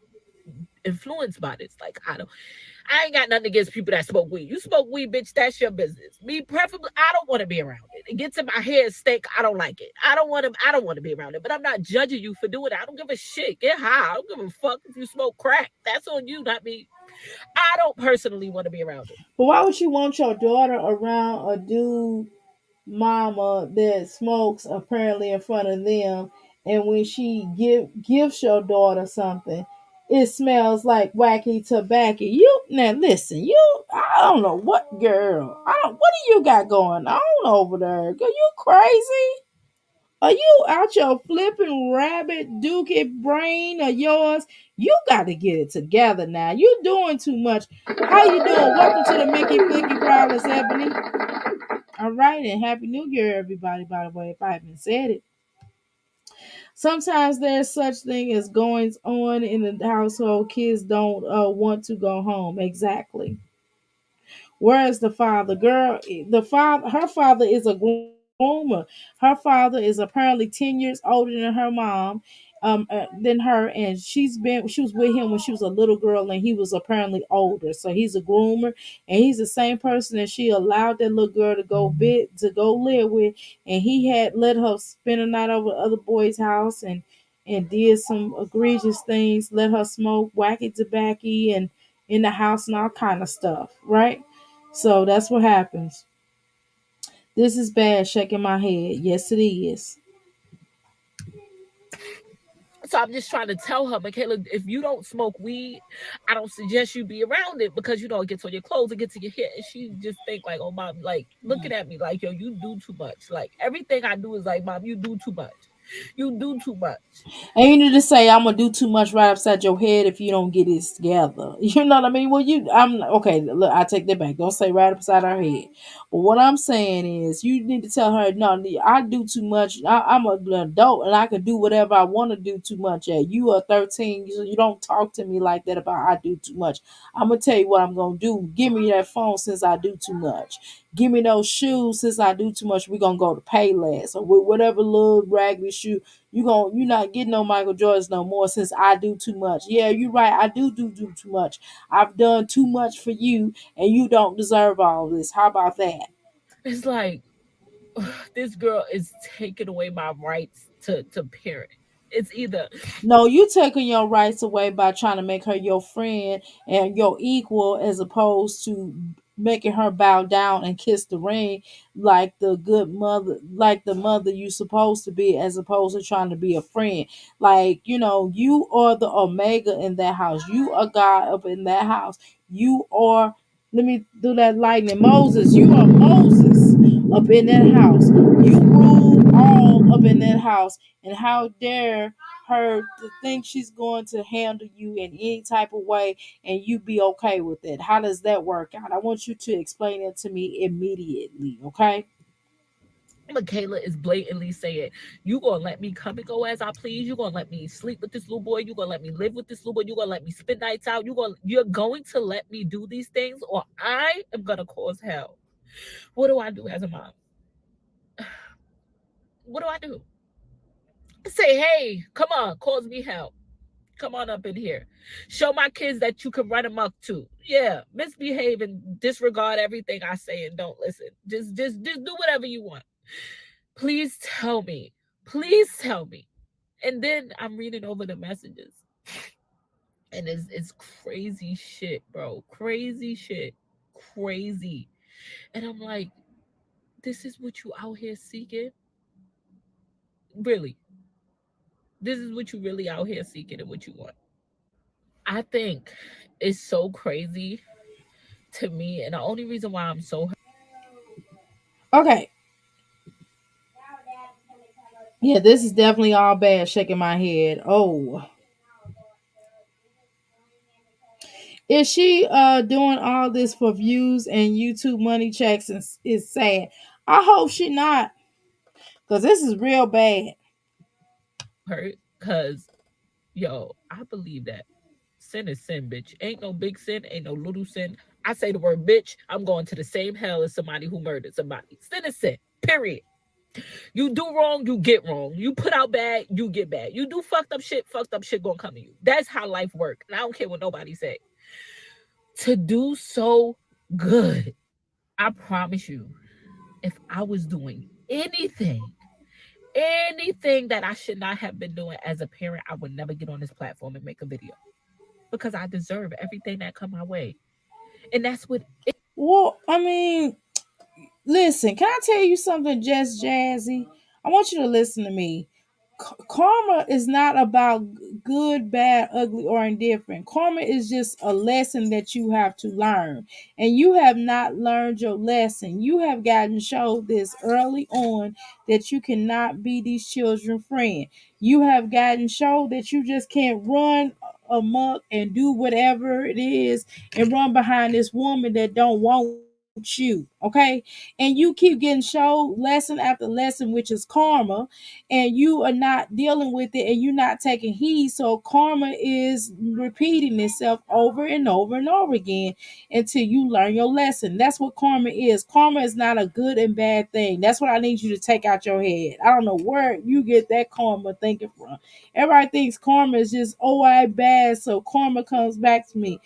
influenced by this. Like I ain't got nothing against people that smoke weed. You smoke weed, bitch, that's your business. Me preferably, I don't want to be around it. It gets in my hair stink. I don't like it. I don't want to be around it. But I'm not judging you for doing it. I don't give a shit. Get high. I don't give a fuck if you smoke crack. That's on you, not me. I don't personally want to be around it.
But why would you want your daughter around a dude mama that smokes apparently in front of them, and when she gives your daughter something, it smells like wacky tobacco? You now listen, I don't know what girl. I don't what do you got going on over there? Girl, you crazy? Are you out your flipping rabbit dookie brain of yours? You got to get it together now. You doing too much. How you doing? Welcome to the Mickey Flicky Prowlers, Ebony. All right, and Happy New Year, everybody, by the way, if I haven't said it. Sometimes there's such thing as goings on in the household. Kids don't want to go home. Exactly. Where's the father? Girl, her father is a groomer. Her father is apparently 10 years older than her mom, than her, and she was with him when she was a little girl, and he was apparently older. So he's a groomer, and he's the same person that she allowed that little girl to go live with, and he had let her spend a night over the other boy's house and did some egregious things, let her smoke wacky tobacco and in the house and all kind of stuff, right? So that's what happens. This is bad, shaking my head. Yes, it is.
So I'm just trying to tell her, Michaela, if you don't smoke weed, I don't suggest you be around it because you know it gets on your clothes, it gets in your hair. And she just think like, oh mom, like looking at me like, yo, you do too much. Like everything I do is like, mom, you do too much. You do too much.
And you need to say I'm gonna do too much right upside your head if you don't get this together. You know what I mean? Well, I'm okay. Look, I take that back. Don't say right upside our head. But what I'm saying is, you need to tell her, no, I do too much. I'm an adult and I can do whatever I want to do too much. At you are 13, so you don't talk to me like that about I do too much. I'm gonna tell you what I'm gonna do. Give me that phone since I do too much. Give me those shoes since I do too much. We're gonna go to Payless or with whatever little raggedy shoe you're not getting no Michael Jordans no more since I do too much. Yeah, you're right. I do too much. I've done too much for you, and you don't deserve all this. How about that?
It's like this girl is taking away my rights to parent. It's either
No, you taking your rights away by trying to make her your friend and your equal, as opposed to making her bow down and kiss the ring like the good mother, like the mother you supposed to be, as opposed to trying to be a friend. Like, you are the omega in that house. You are God up in that house. You are, let me do that lightning. Moses, you are Moses up in that house. You rule all up in that house. And how dare her to think she's going to handle you in any type of way and you be okay with it? How does that work out? I want you to explain it to me immediately, okay?
Michaela is blatantly saying, you gonna let me come and go as I please. You gonna let me sleep with this little boy. You gonna let me live with this little boy. You gonna let me spend nights out. You're going to let me do these things, or I am gonna cause hell. What do I do as a mom? What do I do? Say, hey, come on, cause me hell. Come on up in here. Show my kids that you can run amok too. Yeah, misbehave and disregard everything I say and don't listen. Just do whatever you want. Please tell me. Please tell me. And then I'm reading over the messages. And it's crazy shit, bro. Crazy shit. Crazy. And I'm like, this is what you out here seeking? Really? This is what you really out here seeking and what you want. I think it's so crazy to me. And the only reason why I'm so
Okay. Yeah, this is definitely all bad, shaking my head. Oh. Is she doing all this for views and YouTube money checks and is sad? I hope she not, because this is real bad.
hurt, because yo, I believe that sin is sin, bitch. Ain't no big sin, ain't no little sin. I say the word bitch, I'm going to the same hell as somebody who murdered somebody. Sin is sin. Period. You do wrong, you get wrong. You put out bad, you get bad. You do fucked up shit gonna come to you. That's how life works. And I don't care what nobody say. To do so good, I promise you, if I was doing anything that I should not have been doing as a parent, I would never get on this platform and make a video because I deserve everything that come my way. And that's what
Well, I mean, listen, can I tell you something, just Jazzy? I want you to listen to me. Karma is not about good, bad, ugly, or indifferent. Karma is just a lesson that you have to learn. And you have not learned your lesson. You have gotten showed this early on that you cannot be these children's friend. You have gotten showed that you just can't run amok and do whatever it is and run behind this woman that don't want you, okay? And you keep getting showed lesson after lesson, which is karma, and you are not dealing with it and you're not taking heed. So karma is repeating itself over and over and over again until you learn your lesson. That's what karma is. Karma is not a good and bad thing. That's what I need you to take out your head. I don't know where you get that karma thinking from. Everybody thinks karma is just, oh, I bad, so karma comes back to me.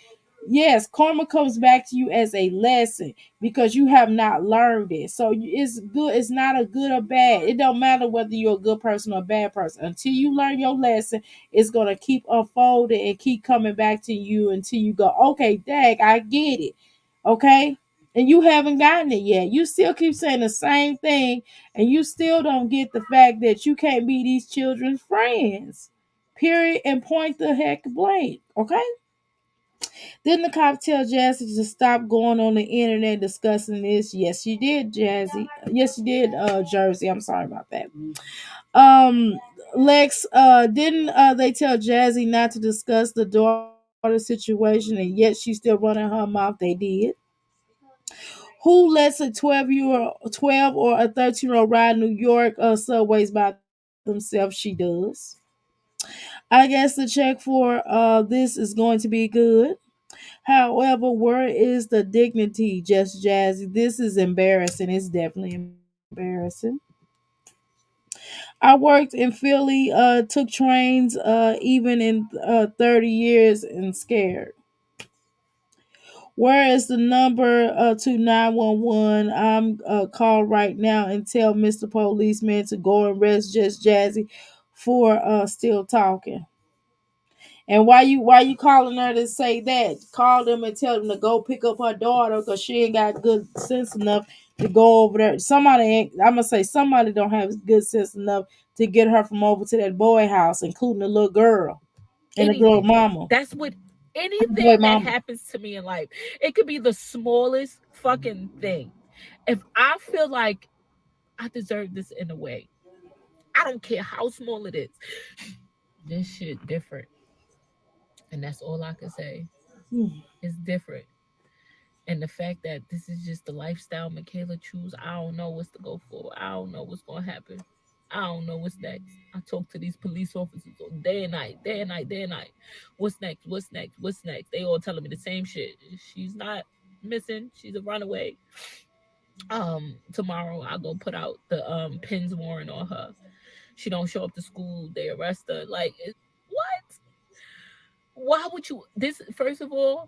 Yes, karma comes back to you as a lesson because you have not learned it. So it's good. It's not a good or bad. It don't matter whether you're a good person or a bad person. Until you learn your lesson, it's gonna keep unfolding and keep coming back to you until you go, okay, dag, I get it. Okay. and you haven't gotten it yet. You still keep saying the same thing, and you still don't get the fact that you can't be these children's friends. Period. And point the heck blank. Okay? Didn't the cop tell Jazzy to stop going on the internet discussing this? Yes, you did, Jazzy. Yes, you did, Jersey. I'm sorry about that. Um, Lex, didn't they tell Jazzy not to discuss the daughter situation, and yet she's still running her mouth? They did. Who lets a 12 or a 13-year-old ride New York subways by themselves? She does. I guess the check for this is going to be good. However, where is the dignity, just Jazzy? This is embarrassing. It's definitely embarrassing. I worked in Philly, took trains even in 30 years and scared. Where is the number to 911? I'm call right now and tell Mr. Policeman to go and arrest Just Jazzy for still talking. And why you calling her to say that? Call them and tell them to go pick up her daughter because she ain't got good sense enough to go over there. Somebody ain't. I'm gonna say somebody don't have good sense enough to get her from over to that boy house, including the little girl and the girl
Anything.
mama,
That's what
boy
anything that
mama.
happens to me in life. It could be the smallest fucking thing. If I feel like I deserve this in a way, I don't care how small it is. This shit different. And that's all I can say.
Hmm.
It's different. And the fact that this is just the lifestyle Michaela choose, I don't know what's to go for. I don't know what's gonna happen. I don't know what's next. I talk to these police officers all day and night, day and night, day and night. What's next? What's next? What's next? They all telling me the same shit. She's not missing. She's a runaway. Tomorrow I go put out the pins warrant on her. She don't show up to school. They arrest her. Like what? Why would you? This first of all,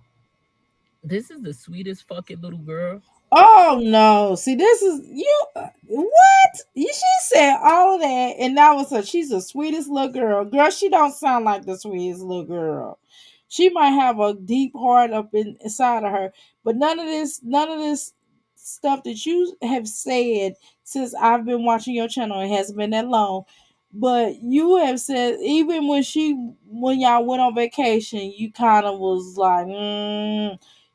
this is the sweetest fucking little girl.
Oh no! See, this is you. What? She said all of that, and that was her. She's the sweetest little girl. Girl, she don't sound like the sweetest little girl. She might have a deep heart inside of her, but none of this stuff that you have said since I've been watching your channel. It hasn't been that long, but you have said even when y'all went on vacation, you kind of was like,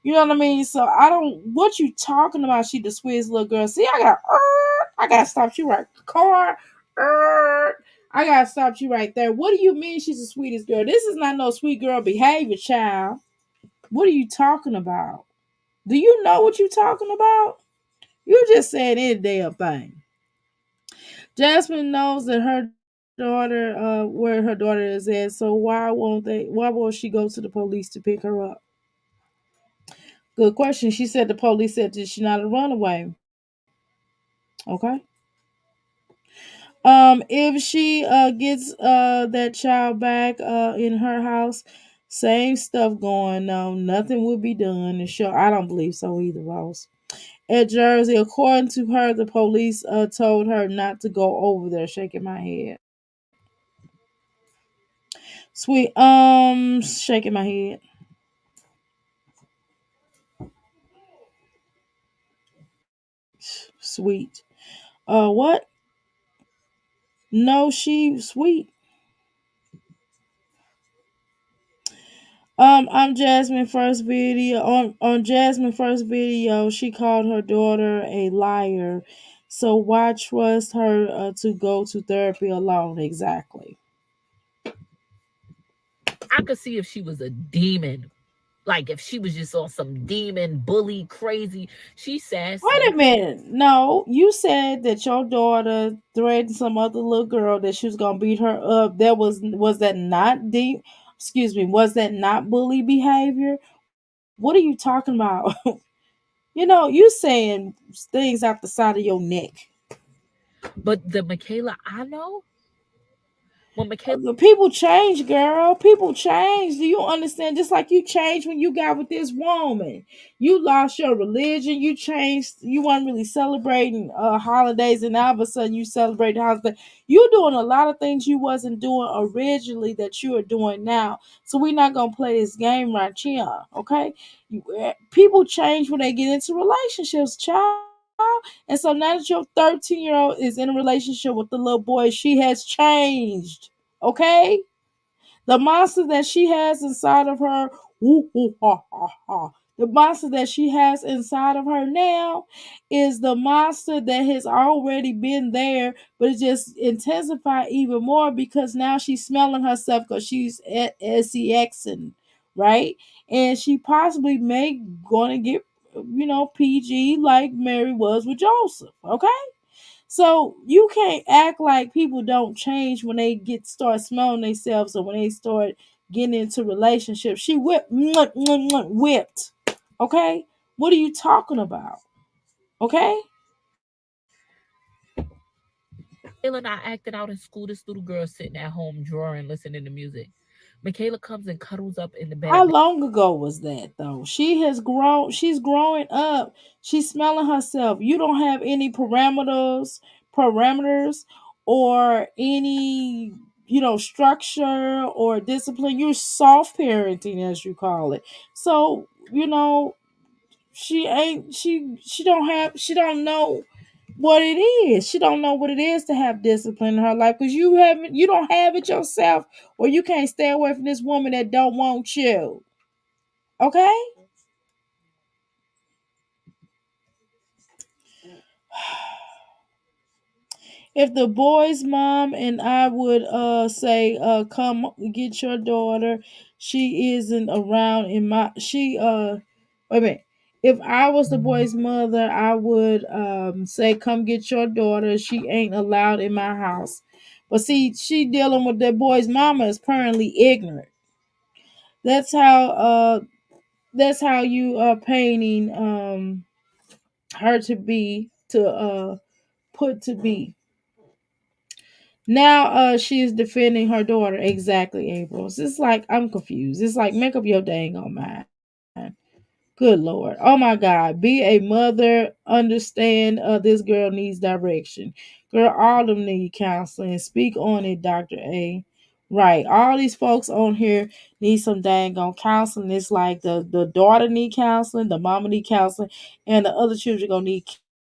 you know what I mean? So I don't. What you talking about? She the sweetest little girl. See, I gotta stop you right. Car. I gotta stop you right there. What do you mean she's the sweetest girl? This is not no sweet girl behavior, child. What are you talking about? Do you know what you talking about? You just said any damn thing. Jasmine knows that her daughter, where her daughter is at. So why won't they? Why won't she go to the police to pick her up? Good question. She said the police said that she's not a runaway. Okay. If she gets that child back in her house, same stuff going on. Nothing will be done. And sure, I don't believe so either, Rose. At Jersey, according to her, the police told her not to go over there. Shaking my head. Sweet. Shaking my head. Sweet. What? No, she sweet. On Jasmine first video on Jasmine first video, she called her daughter a liar. So why trust her to go to therapy alone? Exactly.
I could see if she was a demon. Like if she was just on some demon bully crazy. She's
Wait
sassy.
a minute. No, you said that your daughter threatened some other little girl that she was gonna beat her up. Was that not deep? Excuse me. Was that not bully behavior? What are you talking about? You saying things out the side of your neck.
But the Michaela I know, When Michaela
The people change, girl. People change. Do you understand? Just like you changed when you got with this woman. You lost your religion. You changed. You weren't really celebrating holidays, and now all of a sudden you celebrate holidays. You're doing a lot of things you wasn't doing originally that you are doing now. So we're not gonna play this game right here, okay? People change when they get into relationships, child. And so now that your 13-year-old is in a relationship with the little boy, she has changed. Okay? The monster that she has inside of her, woo, woo, ha, ha, ha. The monster that she has inside of her now is the monster that has already been there, but it just intensified even more because now she's smelling herself because she's at SEXing, right? And she possibly may gonna get, PG like Mary was with Joseph, okay? So you can't act like people don't change when they start smelling themselves or when they start getting into relationships. She whipped. Okay? What are you talking about? Okay?
and I acted out in school, this little girl sitting at home drawing, listening to music. Michaela comes and cuddles up in the
How
bed.
long ago was that though? She has grown, she's growing up. She's smelling herself. You don't have any parameters or any, structure or discipline. You're soft parenting as you call it. So, she don't know what it is. She don't know what it is to have discipline in her life because you don't have it yourself, or you can't stay away from this woman that don't want you. Okay? If the boy's mom and I would say come get your daughter, she isn't around in my she wait a minute. If I was the boy's mother, I would say come get your daughter. She ain't allowed in my house. But see, she dealing with that boy's mama is apparently ignorant. That's how you are painting her to be to put to be. Now she is defending her daughter. Exactly, April. It's like I'm confused. It's like make up your dang on mind. Good Lord. Oh my God. Be a mother. Understand this girl needs direction. Girl, all of them need counseling. Speak on it, Dr. A. Right. All these folks on here need some dang on counseling. It's like the daughter need counseling, the mama need counseling, and the other children gonna need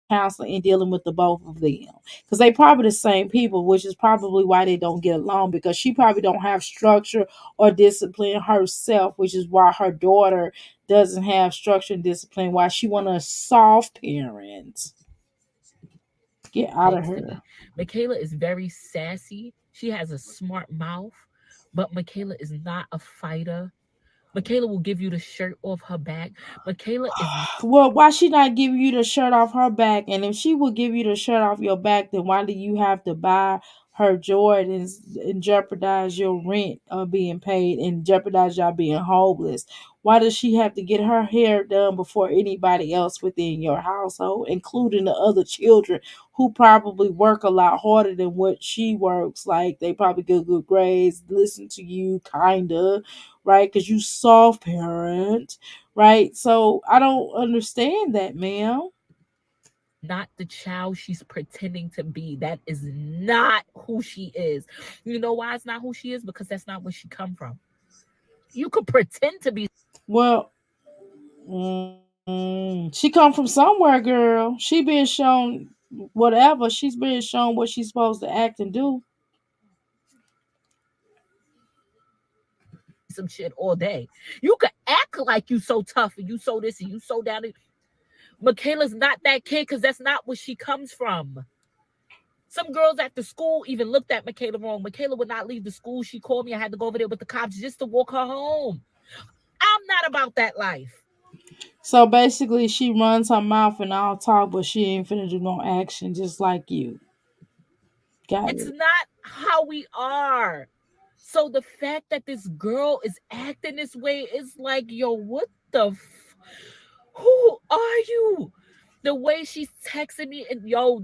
counseling and dealing with the both of them. Because they probably the same people, which is probably why they don't get along because she probably don't have structure or discipline herself, which is why her daughter doesn't have structure and discipline, why she want a soft parent. Get out of
Texting
her.
me. Michaela is very sassy. She has a smart mouth, but Michaela is not a fighter. Michaela will give you the shirt off her back. Michaela is
Well, why she not giving you the shirt off her back? And if she would give you the shirt off your back, then why do you have to buy her Jordans and jeopardize your rent being paid and jeopardize y'all being homeless? Why does she have to get her hair done before anybody else within your household, including the other children who probably work a lot harder than what she works? Like they probably get good grades, listen to you, kinda, right? Because you soft parent, right? So I don't understand that, ma'am.
not the child she's pretending to be. That is not who she is. You know why it's not who she is? Because that's not where she come from. You could pretend to be
Well, she come from somewhere, girl. She been shown whatever. She's been shown what she's supposed to act and do.
some shit all day. You could act like you so tough and you so this and you so down. Michaela's not that kid because that's not where she comes from. Some girls at the school even looked at Michaela wrong. Michaela would not leave the school. She called me. I had to go over there with the cops just to walk her home. I'm not about that life.
So basically, she runs her mouth and all talk, but she ain't finna do no action, just like you. Got
It's
it.
not how we are. So the fact that this girl is acting this way is like, yo, what the who are you? The way she's texting me and yo,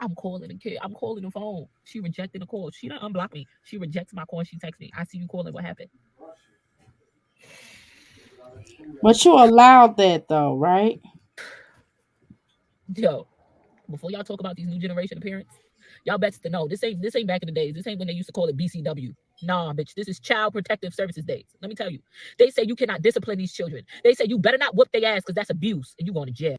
I'm calling the kid. I'm calling the phone. She rejected the call. She didn't unblock me. She rejects my call. She texts me. I see you calling. What happened?
But you allowed that though, right?
Yo, before y'all talk about these new generation of parents, y'all best to know this ain't back in the days. This ain't when they used to call it BCW. Nah, bitch, this is Child Protective Services days. Let me tell you, they say you cannot discipline these children. They say you better not whoop their ass because that's abuse and you going to jail.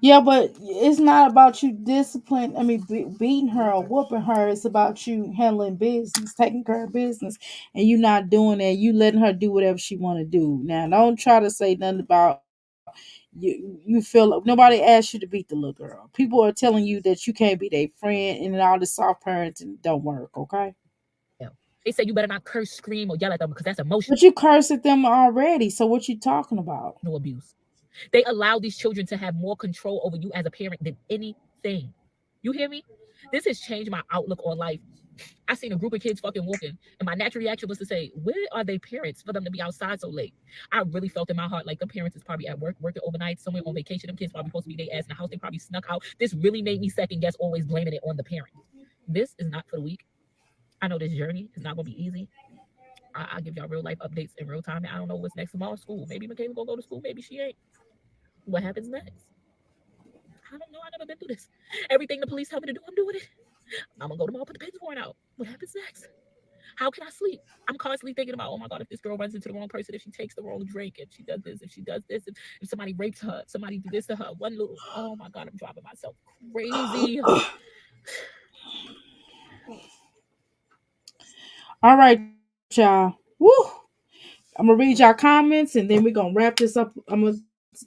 Yeah, but it's not about you discipline. I mean, beating her or whooping her. It's about you handling business, taking care of business, and you not doing that. You letting her do whatever she want to do. Now, don't try to say nothing about you. You feel like nobody asked you to beat the little girl. People are telling you that you can't be their friend, and all this soft parenting don't work. Okay,
They say you better not curse, scream, or yell at them because that's emotional
but you cursed at them already. So what you talking about?
abuse. They allow these children to have more control over you as a parent than anything. You hear me? This has changed my outlook on life. I seen a group of kids fucking walking, and my natural reaction was to say, "Where are they parents for them to be outside so late?" I really felt in my heart like the parents is probably at work, working overnight, somewhere on vacation. Them kids probably supposed to be their ass in the house. They probably snuck out. This really made me second guess, always blaming it on the parent. This is not for the weak. I know this journey is not gonna be easy. I give y'all real life updates in real time. And I don't know what's next tomorrow. School. Maybe Michaela gonna go to school. Maybe she ain't. What happens next? I don't know. I never been through this. Everything the police tell me to do, I'm doing it. I'm gonna go tomorrow, put the pins warrant out. What happens next? How can I sleep? I'm constantly thinking about, oh my God, if this girl runs into the wrong person, if she takes the wrong drink, if she does this, if somebody rapes her, if somebody do this to her, one little, oh my God, I'm driving myself crazy.
All right, y'all. Woo! I'm gonna read y'all comments and then we're gonna wrap this up. I'm gonna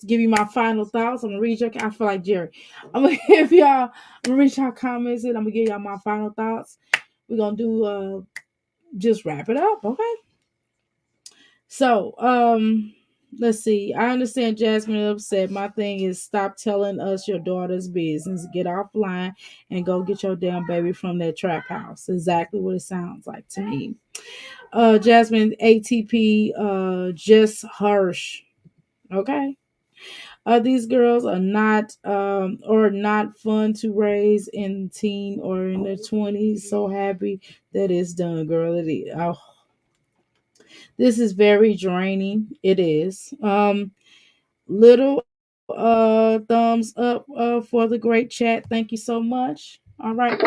give you my final thoughts. I'm gonna read your. I feel like Jerry. I'm gonna give y'all. I'm gonna read y'all comments and I'm gonna give y'all my final thoughts. We're gonna do just wrap it up, okay? So let's see. I understand Jasmine upset. My thing is stop telling us your daughter's business. Get offline and go get your damn baby from that trap house. Exactly what it sounds like to me. Jasmine ATP, just Hirsch. Okay. These girls are not or not fun to raise in teen or in their 20s. So happy that it's done, girl. It is. Oh, this is very draining. It is. Little thumbs up for the great chat. Thank you so much. All right.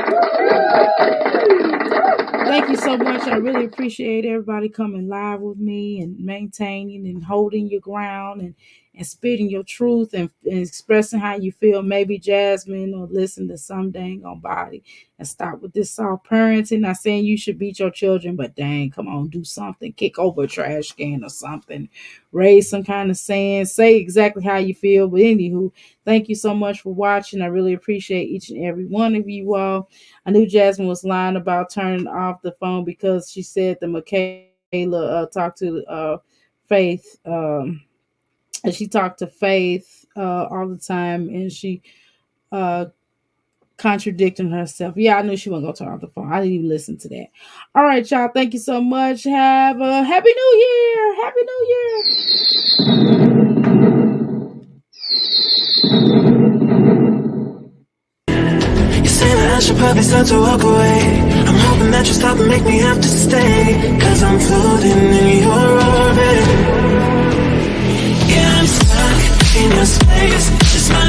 Thank you so much. I really appreciate everybody coming live with me and maintaining and holding your ground and spitting your truth and expressing how you feel. Maybe Jasmine or listen to some dang on body and stop with this soft parenting. Not saying you should beat your children, but dang, come on, do something. Kick over a trash can or something. Raise some kind of sand. Say exactly how you feel. But anywho, thank you so much for watching. I really appreciate each and every one of you all. I knew Jasmine was lying about turning off the phone because she said that Michaela talked to Faith. And she talked to Faith all the time, and she contradicting herself. Yeah, I knew she wasn't going to turn off the phone. I didn't even listen to that. All right, y'all. Thank you so much. Have a Happy New Year. Happy New Year.
You say that I should probably start to walk away. I'm hoping that you stop and make me have to stay. Cause I'm floating in your orbit. Yeah, I'm stuck in your space. Just my